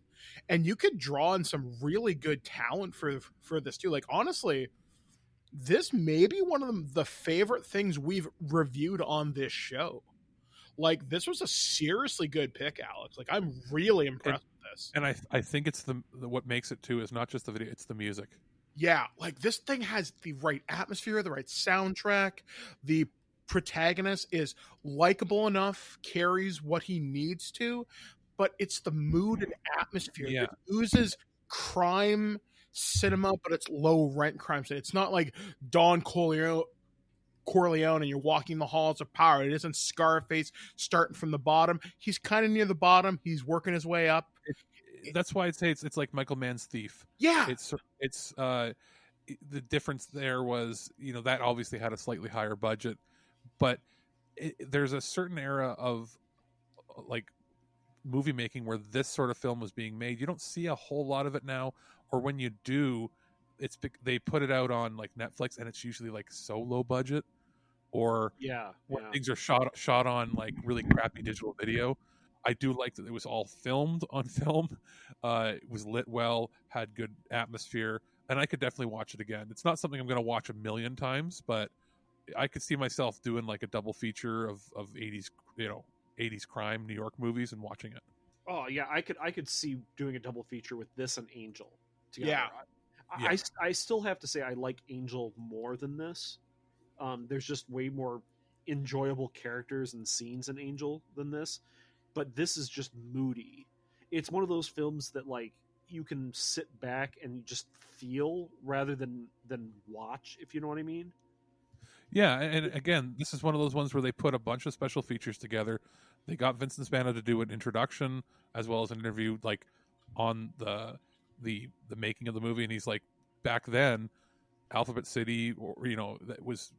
And you could draw in some really good talent for this too. Like, honestly, this may be one of the favorite things we've reviewed on this show. Like, this was a seriously good pick, Alex. Like, I'm really impressed with this. And I think it's what makes it too is not just the video, it's the music. Yeah, like, this thing has the right atmosphere, the right soundtrack. The protagonist is likable enough, carries what he needs to, but it's the mood and atmosphere that oozes crime cinema, but it's low rent crime cinema. It's not like Don Corleone and you're walking the halls of power. It isn't Scarface starting from the bottom. He's kind of near the bottom. He's working his way up. That's why I'd say it's like Michael Mann's Thief. Yeah. It's the difference there was, that obviously had a slightly higher budget, but there's a certain era of like movie making where this sort of film was being made. You don't see a whole lot of it now, or when you do, they put it out on like Netflix, and it's usually like so low budget, or when things are shot on like really crappy digital video. I do like that it was all filmed on film. It was lit well, had good atmosphere, and I could definitely watch it again. It's not something I'm going to watch a million times, but I could see myself doing like a double feature of 80s, 80s crime New York movies and watching it. Oh yeah, I could see doing a double feature with this and Angel together. Yeah. I still have to say I like Angel more than this. There's just way more enjoyable characters and scenes in Angel than this, but this is just moody. It's one of those films that like you can sit back and just feel rather than watch, if you know what I mean. Yeah, and again, this is one of those ones where they put a bunch of special features together. They got Vincent Spano to do an introduction as well as an interview, like on the making of the movie, and he's like, back then, Alphabet City, or it was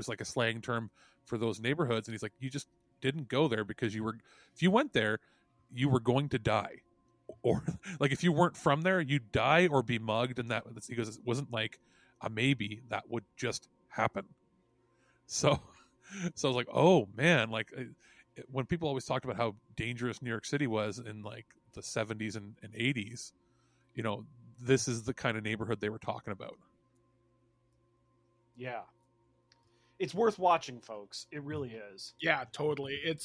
like a slang term for those neighborhoods, and he's like, you just didn't go there because if you went there, you were going to die, or like if you weren't from there, you'd die or be mugged, and he goes, it wasn't like a maybe, that would just happen. So I was like, oh man, like when people always talked about how dangerous New York City was in like the 70s and 80s, this is the kind of neighborhood they were talking about. Yeah. It's worth watching, folks. It really is. Yeah, totally. It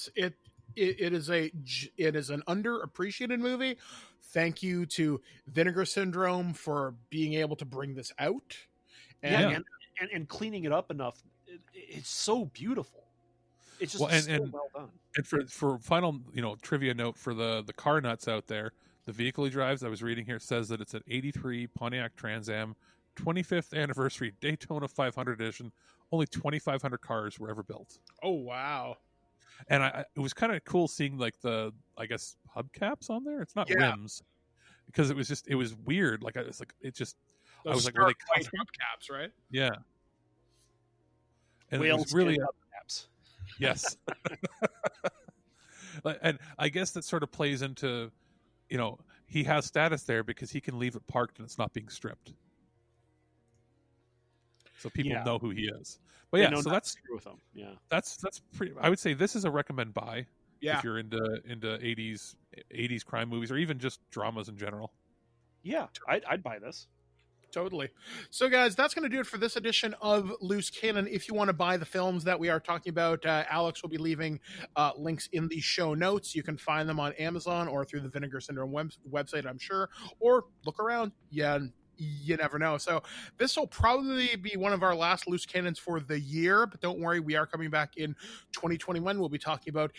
is an underappreciated movie. Thank you to Vinegar Syndrome for being able to bring this out. And cleaning it up enough. It's so beautiful. It's just so well done. And for final, trivia note for the car nuts out there, the vehicle he drives, I was reading here, says that it's an 83 Pontiac Trans Am 25th anniversary Daytona 500 edition. Only 2,500 cars were ever built. Oh, wow. And it was kind of cool seeing like the, I guess, hubcaps on there. It's not rims, because it was weird. Like I was like, were they hubcaps, right? Yeah. And Whales it was really hubcaps. Yes. And I guess that sort of plays into, he has status there because he can leave it parked and it's not being stripped. So people know who he is. But so that's screw with him. Yeah. That's pretty, I would say this is a recommend buy if you're into 80s crime movies or even just dramas in general. Yeah, I'd buy this. Totally. So, guys, that's going to do it for this edition of Loose Cannon. If you want to buy the films that we are talking about, Alex will be leaving links in the show notes. You can find them on Amazon or through the Vinegar Syndrome website, I'm sure, or look around. Yeah, you never know. So this will probably be one of our last Loose Cannons for the year, but don't worry, we are coming back in 2021. We'll be talking about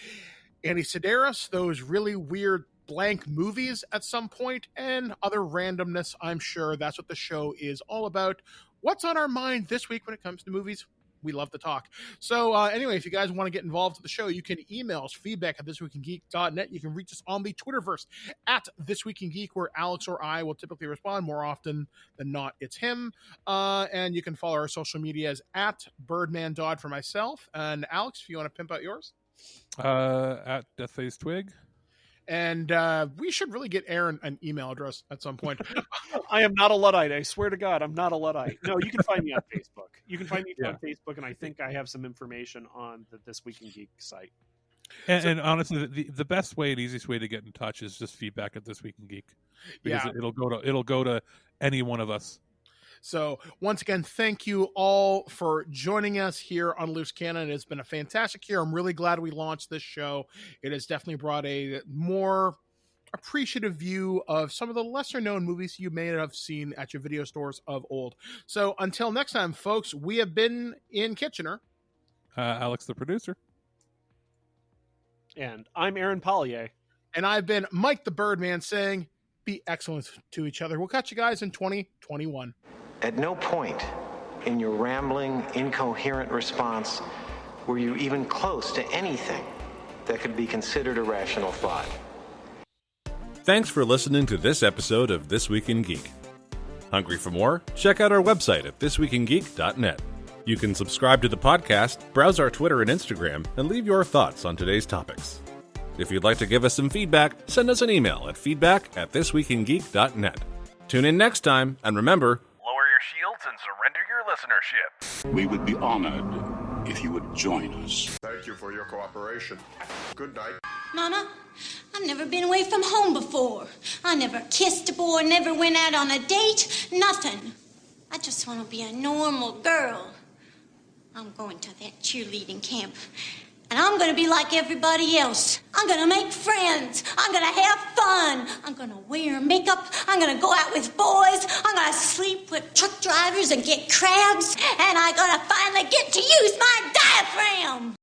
Andy Sedaris, those really weird blank movies at some point, and other randomness. I'm sure that's what the show is all about. What's on our mind this week when it comes to movies? We love to talk. So anyway, if you guys want to get involved with the show, you can email us feedback@thisweekingeek.net. You can reach us on the Twitterverse @thisweekingeek, where Alex or I will typically respond. More often than not, it's him. And you can follow our social medias @BirdmanDodd for myself. And Alex, if you want to pimp out yours. @DeathFaceTwig. And we should really get Aaron an email address at some point. I am not a Luddite. I swear to God, I'm not a Luddite. No, you can find me on Facebook. You can find me on Facebook, and I think I have some information on the This Week in Geek site. And honestly, the best way and easiest way to get in touch is just feedback @ThisWeekInGeek. Because it'll go to any one of us. So once again, thank you all for joining us here on Loose Cannon. It's been a fantastic year. I'm really glad we launched this show. It has definitely brought a more appreciative view of some of the lesser known movies you may have seen at your video stores of old. So until next time, folks, we have been in Kitchener. Alex, the producer. And I'm Aaron Pollyea. And I've been Mike the Birdman saying, be excellent to each other. We'll catch you guys in 2021. At no point in your rambling, incoherent response were you even close to anything that could be considered a rational thought. Thanks for listening to this episode of This Week in Geek. Hungry for more? Check out our website at thisweekingeek.net. You can subscribe to the podcast, browse our Twitter and Instagram, and leave your thoughts on today's topics. If you'd like to give us some feedback, send us an email at feedback@thisweekingeek.net. Tune in next time, and remember, lower your shields and surrender your listenership. We would be honored if you would join us. Thank you for your cooperation. Good night. Mama, I've never been away from home before. I never kissed a boy, never went out on a date, nothing. I just want to be a normal girl. I'm going to that cheerleading camp, and I'm going to be like everybody else. I'm going to make friends. I'm going to have fun. fun. I'm gonna wear makeup. I'm gonna go out with boys. I'm gonna sleep with truck drivers and get crabs. And I'm gonna finally get to use my diaphragm.